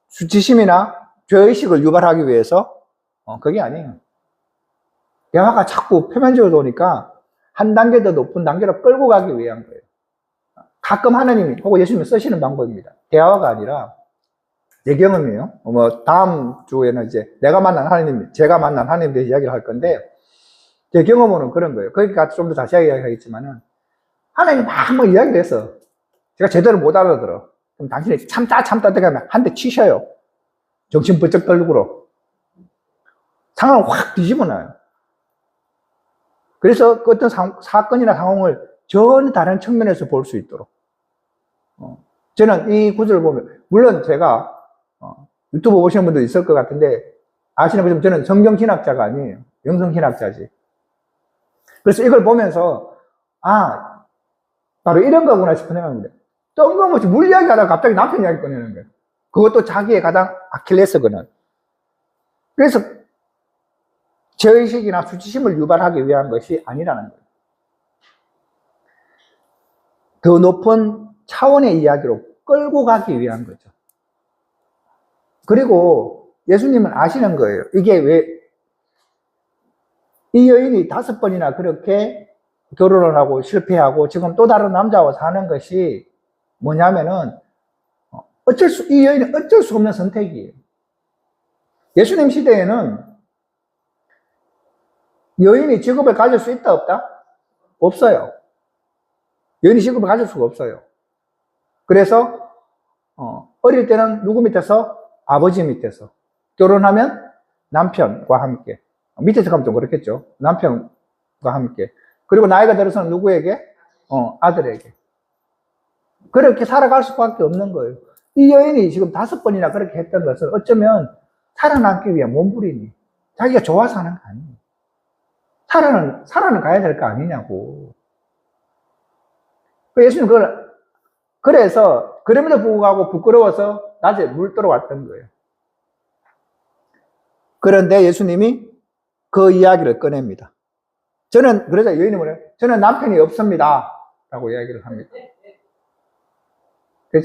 수치심이나 죄의식을 유발하기 위해서? 그게 아니에요. 대화가 자꾸 표면적으로 오니까 한 단계 더 높은 단계로 끌고 가기 위한 거예요. 가끔 하나님이 혹은 예수님이 쓰시는 방법입니다. 대화가 아니라 내 경험이에요. 다음 주에는 이제 제가 만난 하나님에 대해서 이야기를 할 건데, 제 경험으로는 그런 거예요. 거기까지 좀 더 자세하게 이야기하겠지만은, 하나님이 막 이야기를 해서 제가 제대로 못 알아들어. 그럼 당신이 참다 들어가면 한 대 치셔요. 정신 번쩍 떨구로. 상황을 확 뒤집어놔요. 그래서 그 어떤 사건이나 상황을 전혀 다른 측면에서 볼 수 있도록. 저는 이 구절을 보면, 물론 제가 유튜브 보시는 분도 있을 것 같은데, 아시는 분들은 저는 성경신학자가 아니에요. 영성신학자지. 그래서 이걸 보면서, 바로 이런 거구나 싶은 생각입니다. 뜬금없이 물 이야기 하다가 갑자기 남편 이야기 꺼내는 거예요. 그것도 자기의 가장 아킬레스건은. 그래서 죄의식이나 수치심을 유발하기 위한 것이 아니라는 거예요. 더 높은 차원의 이야기로 끌고 가기 위한 거죠. 그리고 예수님은 아시는 거예요. 이게 왜 이 여인이 5번이나 그렇게 결혼을 하고 실패하고 지금 또 다른 남자와 사는 것이 뭐냐면은 이 여인은 어쩔 수 없는 선택이에요. 예수님 시대에는 여인이 직업을 가질 수 있다 없다? 없어요. 여인이 직업을 가질 수가 없어요. 그래서 어릴 때는 누구 밑에서? 아버지 밑에서. 결혼하면 남편과 함께. 밑에서 가면 좀 그렇겠죠. 남편과 함께. 그리고 나이가 들어서는 누구에게? 아들에게. 그렇게 살아갈 수밖에 없는 거예요. 이 여인이 지금 5번이나 그렇게 했던 것은 어쩌면 살아남기 위한 몸부림이, 자기가 좋아서 하는 거 아니에요. 살아는 가야 될 거 아니냐고. 예수님 그래서 그럼에도 불구하고 부끄러워서 낮에 물 들어왔던 거예요. 그런데 예수님이 그 이야기를 꺼냅니다. 그래서 여인이 뭐래요? 저는 남편이 없습니다. 라고 이야기를 합니다.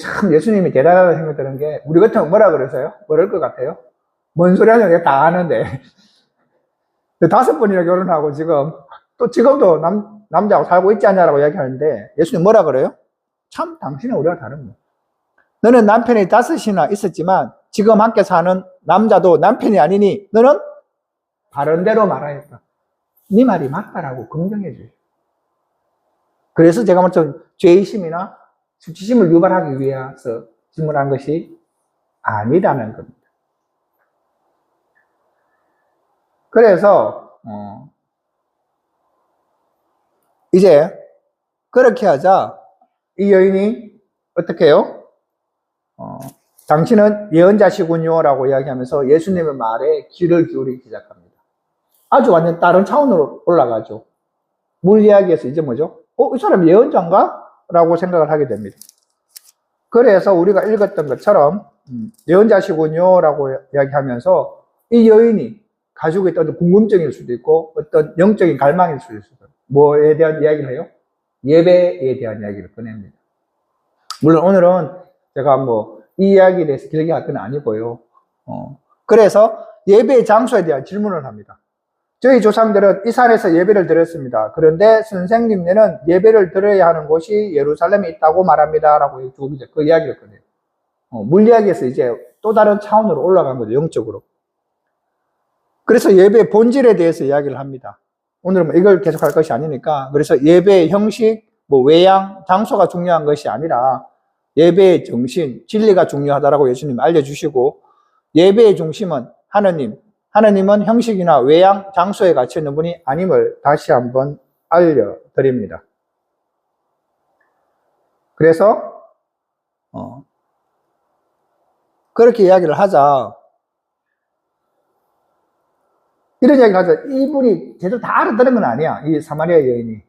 참 예수님이 대단하다는 생각이 드는 게, 우리 같으면 뭐라 그러세요? 뭐랄 것 같아요? 뭔 소리 하냐고 내가 다 아는데. 5번이나 결혼하고 지금도 남자하고 살고 있지 않냐라고 이야기하는데, 예수님 뭐라 그래요? 참 당신은 우리가 다른 거야. 너는 남편이 5이나 있었지만 지금 함께 사는 남자도 남편이 아니니 너는 바른 대로 말하였다. 네 말이 맞다라고 긍정해 주세요. 그래서 제가 먼저 죄의심이나 수치심을 유발하기 위해서 질문한 것이 아니라는 겁니다. 그래서 이제 그렇게 하자 이 여인이 어떻게 해요? 당신은 예언자시군요 라고 이야기하면서 예수님의 말에 귀를 기울이기 시작합니다. 아주 완전 다른 차원으로 올라가죠. 물 이야기에서 이제 뭐죠? 이 사람 예언자인가? 라고 생각을 하게 됩니다. 그래서 우리가 읽었던 것처럼 예언자시군요 라고 이야기하면서 이 여인이 가지고 있던 어떤 궁금증일 수도 있고 어떤 영적인 갈망일 수도 있어요. 뭐에 대한 이야기를 해요? 예배에 대한 이야기를 꺼냅니다. 물론 오늘은 제가 이 이야기에 대해서 길게 할 건 아니고요. 그래서 예배의 장소에 대한 질문을 합니다. 저희 조상들은 이 산에서 예배를 드렸습니다. 그런데 선생님네는 예배를 드려야 하는 곳이 예루살렘에 있다고 말합니다. 라고 이제 그 이야기를 꺼내요. 물 이야기에서 이제 또 다른 차원으로 올라간 거죠. 영적으로. 그래서 예배의 본질에 대해서 이야기를 합니다. 오늘은 이걸 계속 할 것이 아니니까. 그래서 예배의 형식, 외양, 장소가 중요한 것이 아니라 예배의 정신, 진리가 중요하다라고 예수님 알려주시고, 예배의 중심은 하느님은 형식이나 외양, 장소에 갇혀 있는 분이 아님을 다시 한번 알려드립니다. 그래서 그렇게 이야기를 하자. 이런 이야기를 하자. 이분이 제대로 다 알아들은 건 아니야. 이 사마리아 여인이.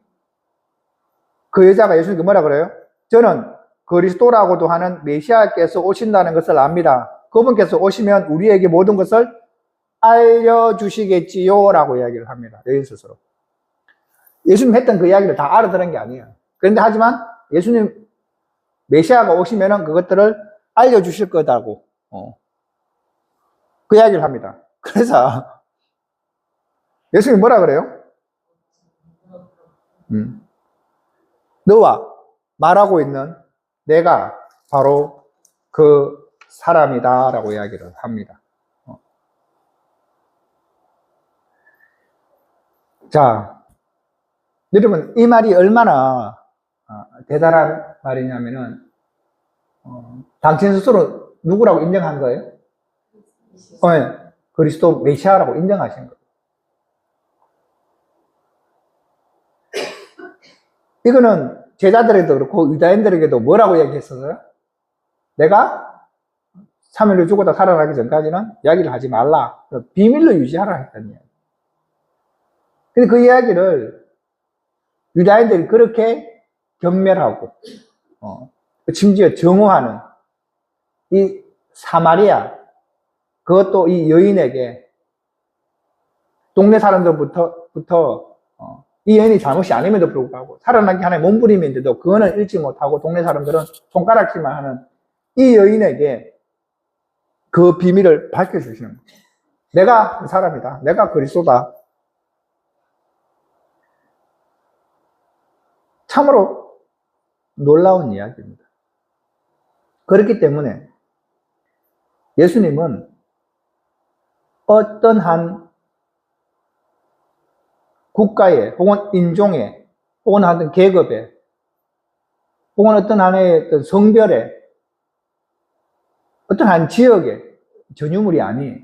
그 여자가 예수님께 뭐라 그래요? 저는 그리스도라고도 하는 메시아께서 오신다는 것을 압니다. 그분께서 오시면 우리에게 모든 것을 알려주시겠지요 라고 이야기를 합니다. 여인 스스로. 예수님 했던 그 이야기를 다 알아들은 게 아니에요. 그런데 하지만 예수님 메시아가 오시면 그것들을 알려주실 거다고 그 이야기를 합니다. 그래서 예수님이 뭐라 그래요? 너와 말하고 있는 내가 바로 그 사람이다 라고 이야기를 합니다. 자, 여러분 이 말이 얼마나 대단한 말이냐면은 당신 스스로 누구라고 인정한 거예요? 네, 그리스도 메시아라고 인정하신 거예요. 이거는 제자들에게도 그렇고 유다인들에게도 뭐라고 얘기했었어요? 내가 3일 후 죽었다 살아나기 전까지는 이야기를 하지 말라. 비밀로 유지하라 했던 이야기. 근데 그 이야기를 유다인들이 그렇게 경멸하고 심지어 정오하는 이 사마리아, 그것도 이 여인에게 동네 사람들부터 이 여인이 잘못이 아님에도 불구하고 살아나기 하나의 몸부림인데도 그거는 읽지 못하고 동네 사람들은 손가락질만 하는 이 여인에게 그 비밀을 밝혀주시는 거예요. 내가 그 사람이다. 내가 그리스도다. 참으로 놀라운 이야기입니다. 그렇기 때문에 예수님은 어떤 한 국가에 혹은 인종에 혹은 어떤 계급에 혹은 어떤 하나의 어떤 성별에 어떤 한 지역에 전유물이 아니에요.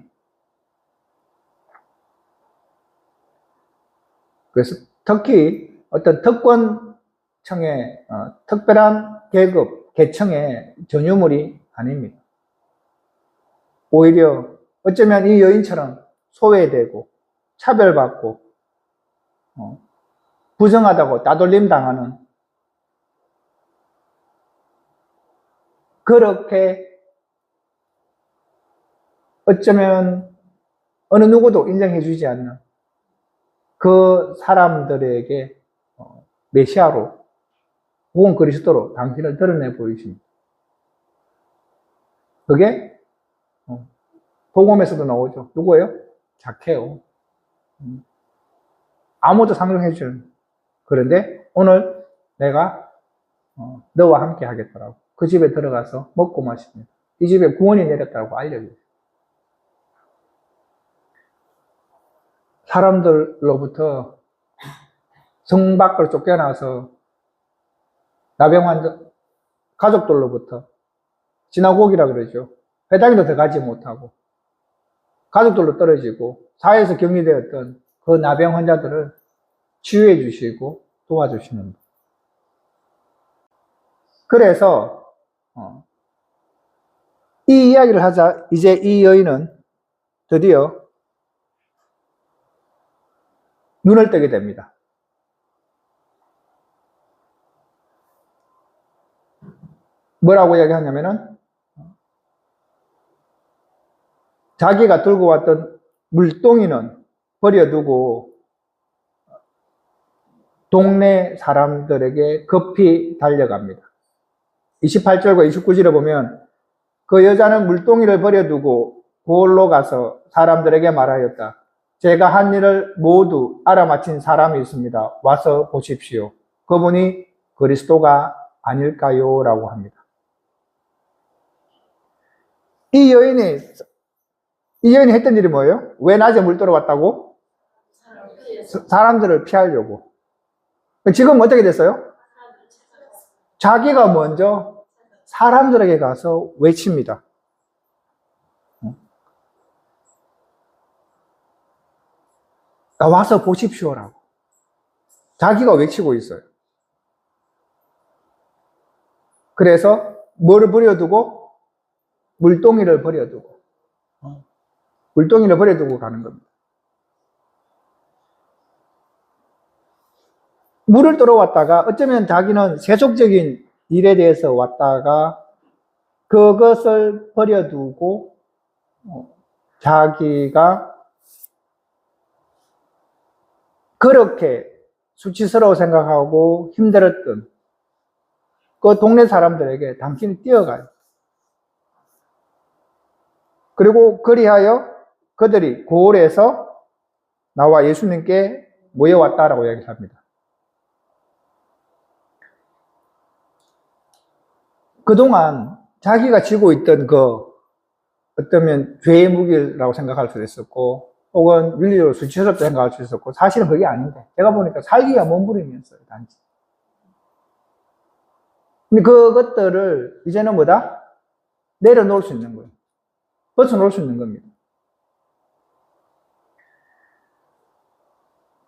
그래서 특히 어떤 특권층의 특별한 계급, 계층의 전유물이 아닙니다. 오히려 어쩌면 이 여인처럼 소외되고 차별받고 부정하다고 따돌림 당하는 그렇게 어쩌면 어느 누구도 인정해 주지 않는 그 사람들에게 메시아로 혹은 그리스도로 당신을 드러내 보이십니다. 그게 복음에서도 나오죠. 누구예요? 자케오. 아무도 상종해 주는. 그런데 오늘 내가 너와 함께 하겠더라고. 그 집에 들어가서 먹고 마십니다. 이 집에 구원이 내렸다고 알려줘요. 사람들로부터 성 밖으로 쫓겨나서 나병 환자 가족들로부터 지나고기라 그러죠. 회당에도 들어가지 못하고 가족들로 떨어지고 사회에서 격리되었던 그 나병 환자들을 치유해 주시고 도와주시는 분. 그래서 이 이야기를 하자 이제 이 여인은 드디어 눈을 뜨게 됩니다. 뭐라고 이야기하냐면은 자기가 들고 왔던 물동이는 버려두고 동네 사람들에게 급히 달려갑니다. 28절과 29절에 보면 그 여자는 물동이를 버려두고 고을로 가서 사람들에게 말하였다. 제가 한 일을 모두 알아맞힌 사람이 있습니다. 와서 보십시오. 그분이 그리스도가 아닐까요? 라고 합니다. 이 여인이 했던 일이 뭐예요? 왜 낮에 물 들어왔다고? 사람들을 피하려고. 지금 어떻게 됐어요? 자기가 먼저 사람들에게 가서 외칩니다. 와서 보십시오라고. 자기가 외치고 있어요. 그래서 뭐를 버려두고? 물동이를 버려두고. 물동이를 버려두고 가는 겁니다. 물을 들어왔다가 어쩌면 자기는 세속적인 일에 대해서 왔다가 그것을 버려두고 자기가 그렇게 수치스러워 생각하고 힘들었던 그 동네 사람들에게 당신이 뛰어가요. 그리고 그리하여 그들이 고을에서 나와 예수님께 모여왔다라고 이야기합니다. 그동안 자기가 지고 있던 그 어쩌면 죄의 무기라고 생각할 수도 있었고 혹은 윤리적으로 수치스럽다 생각할 수 있었고 사실은 그게 아닌데 제가 보니까 살기가 몸부림이었어요. 단지. 근데 그것들을 이제는 뭐다? 내려놓을 수 있는 거예요. 벗어놓을 수 있는 겁니다.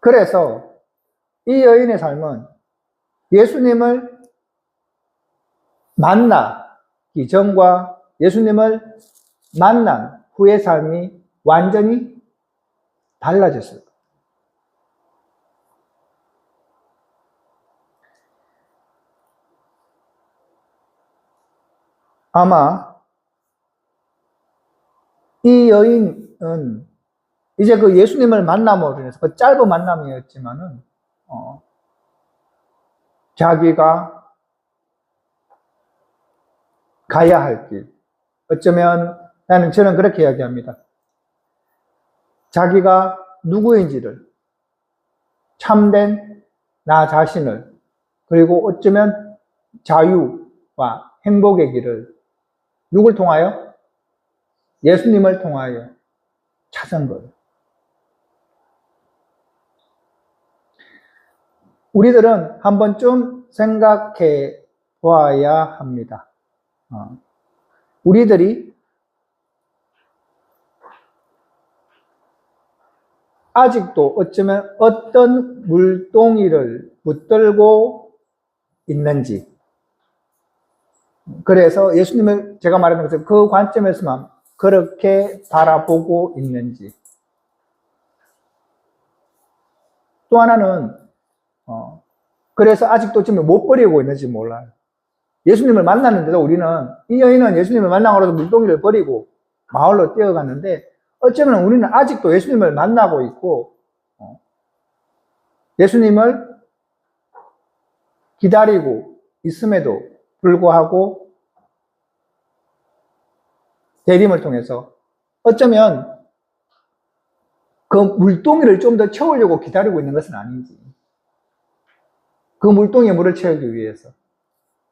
그래서 이 여인의 삶은 예수님을 만나기 전과 예수님을 만난 후의 삶이 완전히 달라졌어요. 아마 이 여인은 이제 그 예수님을 만남으로 인해서 그 짧은 만남이었지만은 자기가 가야 할 길, 어쩌면 저는 그렇게 이야기합니다. 자기가 누구인지를, 참된 나 자신을, 그리고 어쩌면 자유와 행복의 길을 누굴 통하여? 예수님을 통하여 찾은 거예요. 우리들은 한 번쯤 생각해 보아야 합니다. 우리들이 아직도 어쩌면 어떤 물동이를 붙들고 있는지, 그래서 예수님을 제가 말하는 것은 그 관점에서만 그렇게 바라보고 있는지. 또 하나는 그래서 아직도 지금 못 버리고 있는지 몰라요. 예수님을 만났는데도 우리는, 이 여인은 예수님을 만나고도 물동이를 버리고 마을로 뛰어갔는데 어쩌면 우리는 아직도 예수님을 만나고 있고 예수님을 기다리고 있음에도 불구하고 대림을 통해서 어쩌면 그 물동이를 좀 더 채우려고 기다리고 있는 것은 아닌지, 그 물동이에 물을 채우기 위해서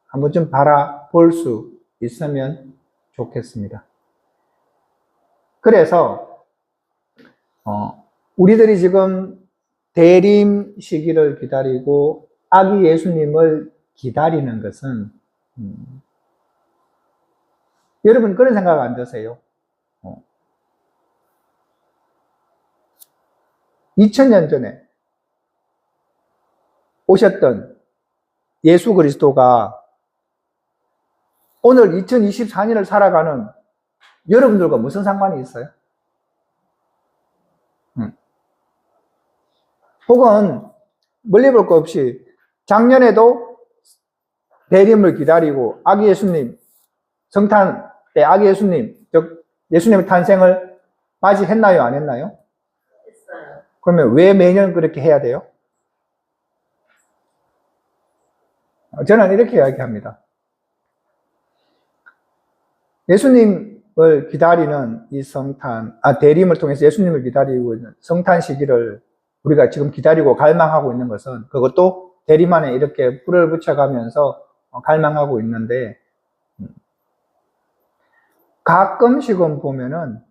한번 좀 바라볼 수 있으면 좋겠습니다. 그래서 우리들이 지금 대림 시기를 기다리고 아기 예수님을 기다리는 것은 여러분 그런 생각 안 드세요? 2000년 전에 오셨던 예수 그리스도가 오늘 2024년을 살아가는 여러분들과 무슨 상관이 있어요? 혹은 멀리 볼 거 없이 작년에도 대림을 기다리고 아기 예수님, 성탄 때 아기 예수님, 즉 예수님의 탄생을 맞이했나요? 안 했나요? 했어요. 그러면 왜 매년 그렇게 해야 돼요? 저는 이렇게 이야기합니다. 예수님을 기다리는 이 성탄, 대림을 통해서 예수님을 기다리고 있는 성탄 시기를 우리가 지금 기다리고 갈망하고 있는 것은 그것도 대림 안에 이렇게 불을 붙여가면서 갈망하고 있는데 가끔씩은 보면은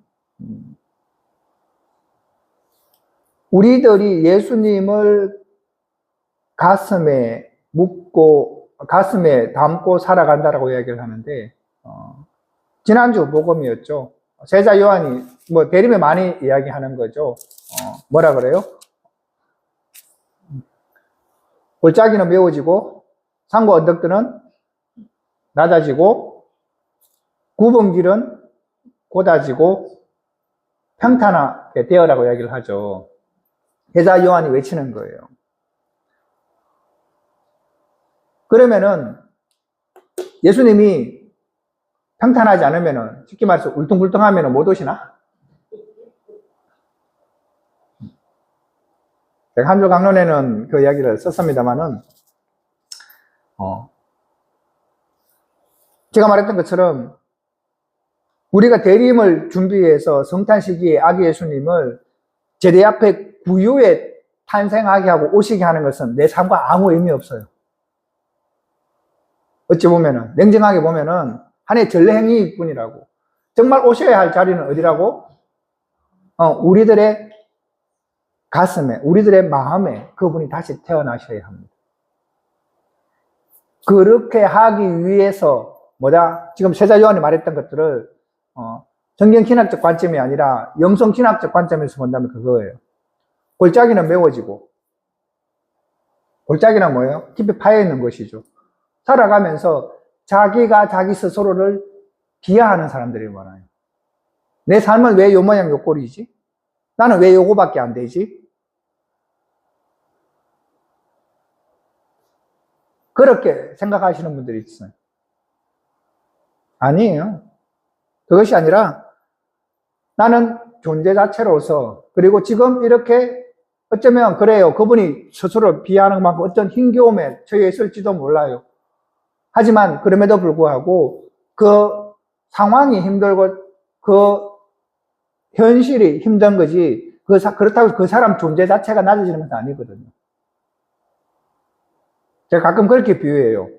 우리들이 예수님을 가슴에 묻고 가슴에 담고 살아간다라고 이야기를 하는데 지난주 복음이었죠. 세자 요한이 뭐 대림에 많이 이야기하는 거죠. 뭐라 그래요? 골짜기는 메워지고 산과 언덕들은 낮아지고 굽은 길은 곧아지고 평탄하게 되어라고 이야기를 하죠. 세자 요한이 외치는 거예요. 그러면은 예수님이 평탄하지 않으면은 쉽게 말해서 울퉁불퉁하면은 못 오시나? 제가 한 주 강론에는 그 이야기를 썼습니다만은 제가 말했던 것처럼 우리가 대림을 준비해서 성탄 시기에 아기 예수님을 제대 앞에 구유에 탄생하게 하고 오시게 하는 것은 내 삶과 아무 의미 없어요. 어찌 보면은 냉정하게 보면은 하나의 전례행위일 뿐이라고. 정말 오셔야 할 자리는 어디라고? 우리들의 가슴에, 우리들의 마음에 그분이 다시 태어나셔야 합니다. 그렇게 하기 위해서 지금 세자 요한이 말했던 것들을 성경신학적 관점이 아니라 영성신학적 관점에서 본다면 그거예요. 골짜기는 메워지고, 골짜기는 뭐예요? 깊이 파여 있는 것이죠. 살아가면서 자기가 자기 스스로를 비하하는 사람들이 많아요. 내 삶은 왜 요 모양 요 꼴이지? 나는 왜 요거밖에 안 되지? 그렇게 생각하시는 분들이 있어요. 아니에요. 그것이 아니라 나는 존재 자체로서, 그리고 지금 이렇게 어쩌면 그래요. 그분이 스스로를 비하하는 만큼 어떤 힘겨움에 처해 있을지도 몰라요. 하지만 그럼에도 불구하고 그 상황이 힘들고 그 현실이 힘든 거지 그렇다고 그 사람 존재 자체가 낮아지는 것은 아니거든요. 제가 가끔 그렇게 비유해요.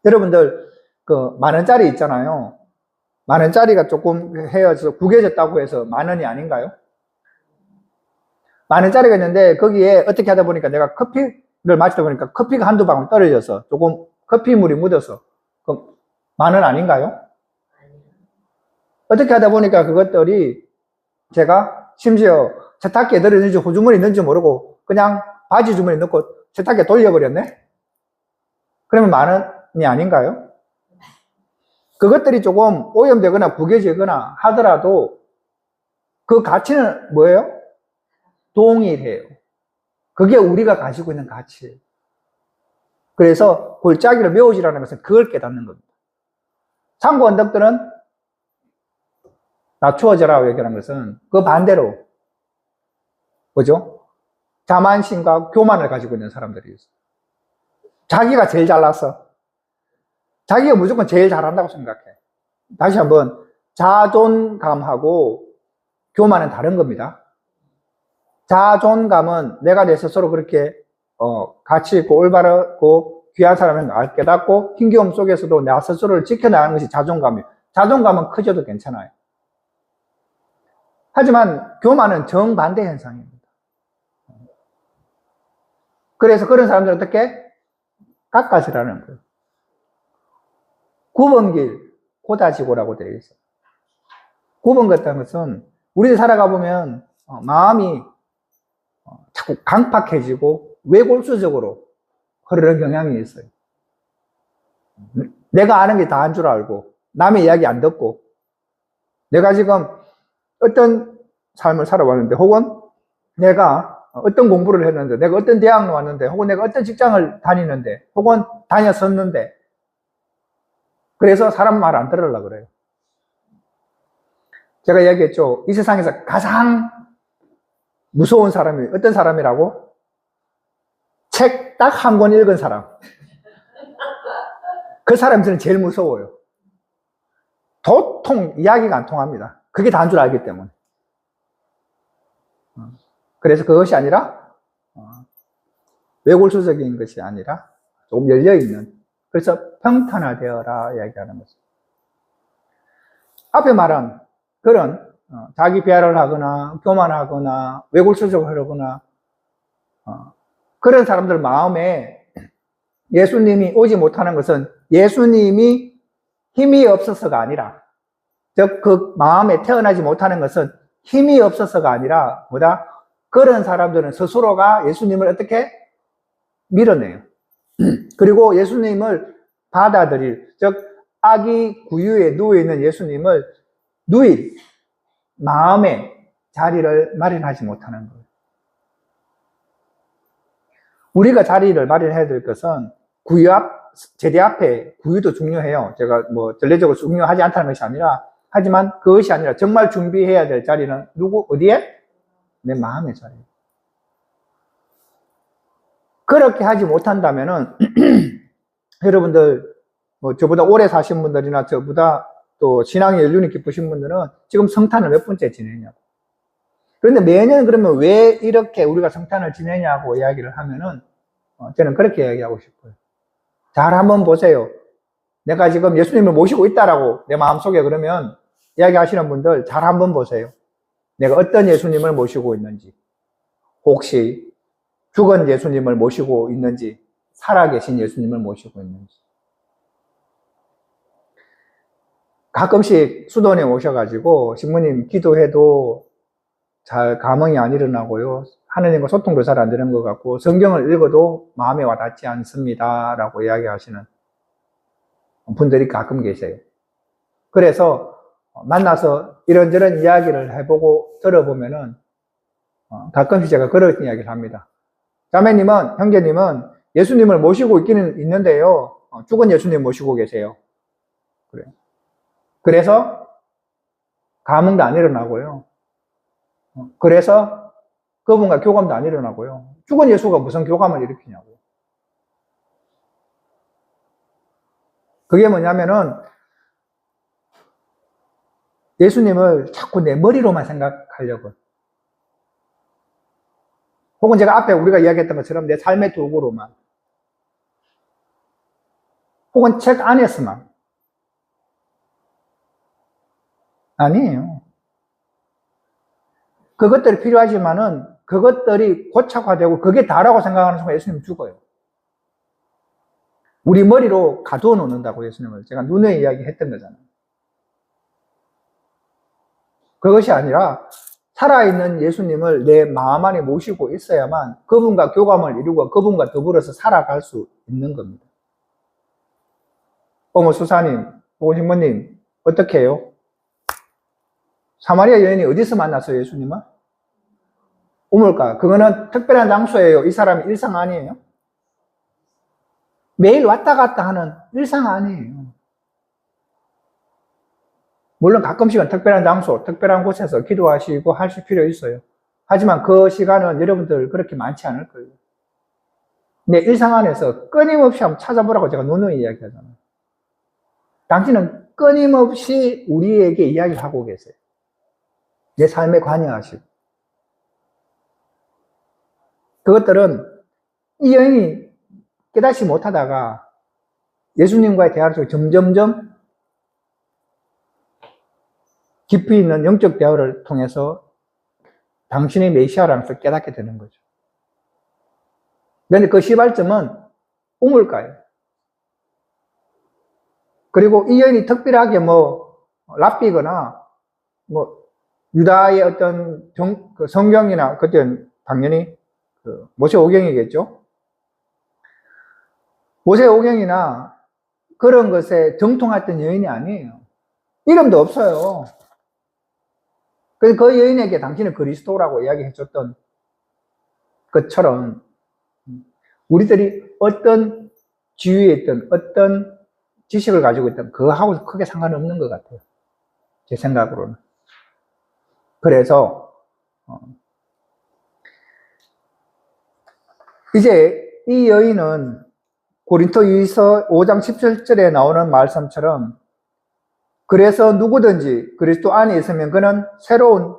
여러분들 그 만원짜리 있잖아요. 만원짜리가 조금 헤어져서 구겨졌다고 해서 만원이 아닌가요? 만원짜리가 있는데 거기에 어떻게 하다 보니까 내가 커피를 마시다 보니까 커피가 한두 방울 떨어져서 조금 커피물이 묻어서 그럼 만원 아닌가요? 어떻게 하다 보니까 그것들이 제가 심지어 세탁기에 들어있는지 호주머니에 있는지 모르고 그냥 바지 주머니에 넣고 세탁기에 돌려버렸네? 그러면 만원이 아닌가요? 그것들이 조금 오염되거나 구겨지거나 하더라도 그 가치는 뭐예요? 동일해요. 그게 우리가 가지고 있는 가치예요. 그래서 골짜기를 메우지라는 것은 그걸 깨닫는 겁니다. 상고 언덕들은 낮추어져라고 얘기하는 것은 그 반대로 뭐죠? 자만심과 교만을 가지고 있는 사람들이 있어요. 자기가 제일 잘났어. 자기가 무조건 제일 잘한다고 생각해. 다시 한번, 자존감하고 교만은 다른 겁니다. 자존감은 내가 내 스스로 그렇게 가치 있고 올바르고 귀한 사람을 알 깨닫고 힘겨움 속에서도 나 스스로를 지켜나가는 것이 자존감이에요. 자존감은 커져도 괜찮아요. 하지만 교만은 정반대 현상입니다. 그래서 그런 사람들은 어떻게? 깎아지라는 거예요. 9번 길, 고다지고라고 되어 있어요. 9번 같다는 것은 우리들 살아가 보면 마음이 자꾸 강팍해지고 외골수적으로 흐르는 경향이 있어요. 내가 아는 게 다 한 줄 알고 남의 이야기 안 듣고 내가 지금 어떤 삶을 살아왔는데 혹은 내가 어떤 공부를 했는데 내가 어떤 대학을 왔는데 혹은 내가 어떤 직장을 다니는데 혹은 다녔었는데 그래서 사람 말 안 들으려고 그래요. 제가 얘기했죠. 이 세상에서 가장 무서운 사람이 어떤 사람이라고? 책 딱 한 권 읽은 사람. 그 사람이 저는 제일 무서워요. 도통 이야기가 안 통합니다. 그게 다인 줄 알기 때문에. 그래서 그것이 아니라 외골수적인 것이 아니라 조금 열려있는, 그래서 평탄화되어라 이야기하는 거죠. 앞에 말한 그런 자기 비하를 하거나 교만하거나 외골수적으로 하거나 그런 사람들 마음에 예수님이 오지 못하는 것은 예수님이 힘이 없어서가 아니라, 즉 그 마음에 태어나지 못하는 것은 힘이 없어서가 아니라 뭐다? 그런 사람들은 스스로가 예수님을 어떻게 밀어내요. 그리고 예수님을 받아들일, 즉 아기 구유에 누워있는 예수님을 누일 마음의 자리를 마련하지 못하는 거예요. 우리가 자리를 마련해야 될 것은 구유 제대 앞에 구유도 중요해요. 제가 뭐 전례적으로 중요하지 않다는 것이 아니라, 하지만 그것이 아니라 정말 준비해야 될 자리는 어디에? 내 마음의 자리. 그렇게 하지 못한다면은 여러분들 뭐 저보다 오래 사신 분들이나 저보다 또 신앙의 연륜이 깊으신 분들은 지금 성탄을 몇 번째 지내냐고. 그런데 매년 그러면 왜 이렇게 우리가 성탄을 지내냐고 이야기를 하면은 저는 그렇게 이야기하고 싶어요. 잘 한번 보세요. 내가 지금 예수님을 모시고 있다라고 내 마음속에 그러면 이야기하시는 분들 잘 한번 보세요. 내가 어떤 예수님을 모시고 있는지, 혹시 죽은 예수님을 모시고 있는지, 살아계신 예수님을 모시고 있는지. 가끔씩 수도원에 오셔가지고 신부님 기도해도 잘 감흥이 안 일어나고요. 하느님과 소통도 잘 안 되는 것 같고 성경을 읽어도 마음에 와닿지 않습니다 라고 이야기하시는 분들이 가끔 계세요. 그래서 만나서 이런저런 이야기를 해보고 들어보면은 가끔씩 제가 그런 이야기를 합니다. 자매님은, 형제님은 예수님을 모시고 있기는 있는데요, 죽은 예수님 모시고 계세요. 그래요. 그래서 감흥도 안 일어나고요. 그래서 그분과 교감도 안 일어나고요. 죽은 예수가 무슨 교감을 일으키냐고요. 그게 뭐냐면은 예수님을 자꾸 내 머리로만 생각하려고, 혹은 제가 앞에 우리가 이야기했던 것처럼 내 삶의 도구로만, 혹은 책 안에서만. 아니에요. 그것들이 필요하지만은 그것들이 고착화되고 그게 다라고 생각하는 순간 예수님은 죽어요. 우리 머리로 가두어 놓는다고 예수님을 제가 눈에 이야기했던 거잖아요. 그것이 아니라 살아있는 예수님을 내 마음 안에 모시고 있어야만 그분과 교감을 이루고 그분과 더불어서 살아갈 수 있는 겁니다. 어머 수사님, 보건 신부님, 어떻게 해요? 사마리아 여인이 어디서 만났어요, 예수님은? 우물가. 그거는 특별한 장소예요. 이 사람이 일상 아니에요? 매일 왔다 갔다 하는 일상 아니에요. 물론 가끔씩은 특별한 장소, 특별한 곳에서 기도하시고 하실 필요 있어요. 하지만 그 시간은 여러분들 그렇게 많지 않을 거예요. 내 일상 안에서 끊임없이 한번 찾아보라고 제가 누누이 이야기하잖아요. 당신은 끊임없이 우리에게 이야기를 하고 계세요. 내 삶에 관여하시고. 그것들은 이 여인이 깨닫지 못하다가 예수님과의 대화를 통해 점점점 깊이 있는 영적 대화를 통해서 당신의 메시아라는 것을 깨닫게 되는 거죠. 그런데 그 시발점은 우물가예요. 그리고 이 여인이 특별하게 랍비거나 유다의 어떤 성경이나 그때는 당연히 모세오경이겠죠. 모세오경이나 그런 것에 정통했던 여인이 아니에요. 이름도 없어요. 그래서 그 여인에게 당신은 그리스도라고 이야기해 줬던 것처럼 우리들이 어떤 지위에 있든 어떤 지식을 가지고 있든 그거하고 크게 상관없는 것 같아요. 제 생각으로는. 그래서 이제 이 여인은 고린토후서 5장 17절에 나오는 말씀처럼 그래서 누구든지 그리스도 안에 있으면 그는 새로운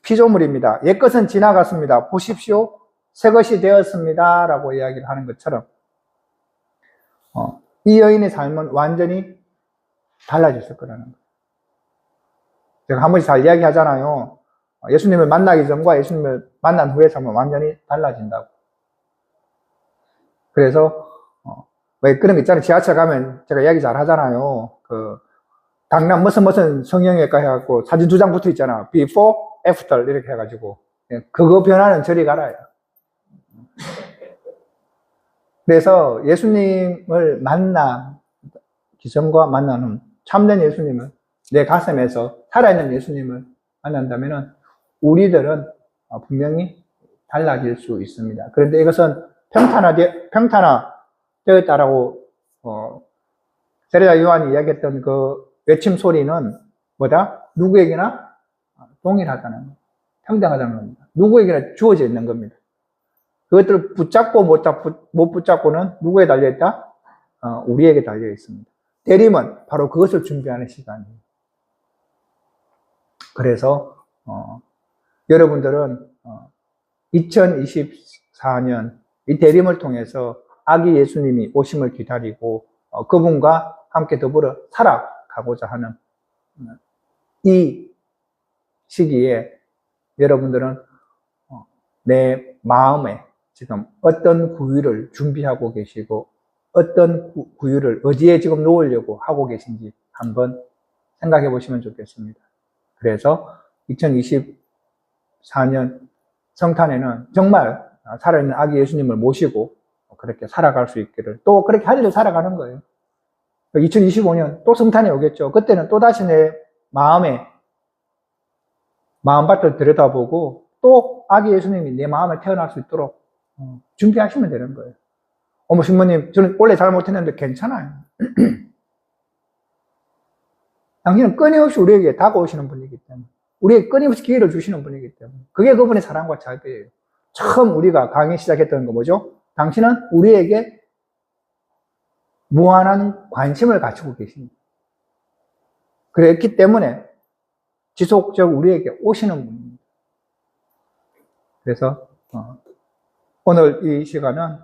피조물입니다. 옛것은 지나갔습니다. 보십시오. 새것이 되었습니다. 라고 이야기를 하는 것처럼 이 여인의 삶은 완전히 달라졌을 거라는 거예요. 제가 한 번씩 잘 이야기하잖아요. 예수님을 만나기 전과 예수님을 만난 후의 삶은 완전히 달라진다고. 그래서 왜 그런 거 있잖아요. 지하철 가면 제가 이야기 잘 하잖아요. 당장 무슨 성형외과 해갖고 사진 2장 붙어 있잖아. before, after 이렇게 해가지고 그거 변화는 저리 가라요. 그래서 예수님을 만나기 전과 만나는 참된 예수님을 내 가슴에서 살아있는 예수님을 만난다면 우리들은 분명히 달라질 수 있습니다. 그런데 이것은 평탄화되었다라고 세례자 요한이 이야기했던 그 외침 소리는 뭐다? 누구에게나 동일하다는 겁니다. 평등하다는 겁니다. 누구에게나 주어져 있는 겁니다. 그것들을 붙잡고 못 붙잡고는 누구에 달려있다? 우리에게 달려 있습니다. 때림은 바로 그것을 준비하는 시간이에요. 그래서 여러분들은 2024년 이 대림을 통해서 아기 예수님이 오심을 기다리고 그분과 함께 더불어 살아가고자 하는 이 시기에 여러분들은 내 마음에 지금 어떤 구유를 준비하고 계시고 어떤 구유를 어디에 지금 놓으려고 하고 계신지 한번 생각해 보시면 좋겠습니다. 그래서 2024년 성탄에는 정말 살아있는 아기 예수님을 모시고 그렇게 살아갈 수 있기를, 또 그렇게 하려고 살아가는 거예요. 2025년 또 성탄이 오겠죠. 그때는 또다시 내 마음밭을 들여다보고 또 아기 예수님이 내 마음에 태어날 수 있도록 준비하시면 되는 거예요. 어머 신부님, 저는 원래 잘못했는데 괜찮아요. 당신은 끊임없이 우리에게 다가오시는 분이기 때문에, 우리에게 끊임없이 기회를 주시는 분이기 때문에, 그게 그분의 사랑과 자비예요. 처음 우리가 강의 시작했던 거 뭐죠? 당신은 우리에게 무한한 관심을 가지고 계십니다. 그랬기 때문에 지속적으로 우리에게 오시는 분입니다. 그래서 오늘 이 시간은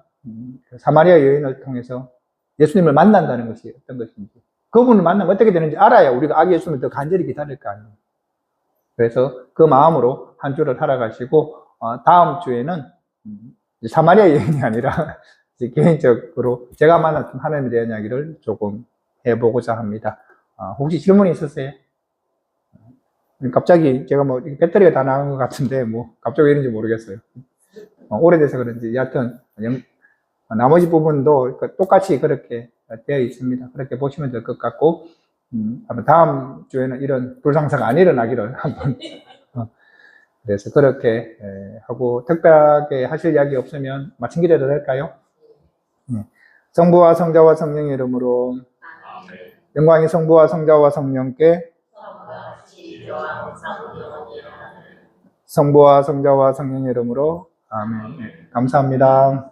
사마리아 여인을 통해서 예수님을 만난다는 것이 어떤 것인지, 그분을 만나면 어떻게 되는지 알아야 우리가 아기 예수님을 더 간절히 기다릴 거 아니에요. 그래서 그 마음으로 한 주를 살아가시고 다음 주에는 사마리아 여인이 아니라 개인적으로 제가 만났던 하나님에 대한 이야기를 조금 해보고자 합니다. 혹시 질문이 있으세요? 갑자기 제가 배터리가 다 나간 것 같은데 갑자기 왜 이런지 모르겠어요. 오래돼서 그런지 여하튼 나머지 부분도 똑같이 그렇게 되어 있습니다. 그렇게 보시면 될 것 같고, 아마 다음 주에는 이런 불상사가 안 일어나기를 한번 그래서 그렇게 하고 특별하게 하실 이야기 없으면 마친 기도도 될까요? 성부와 성자와 성령의 이름으로 영광이 성부와 성자와 성령께 성부와 성자와 성령의 이름으로 아멘. 감사합니다.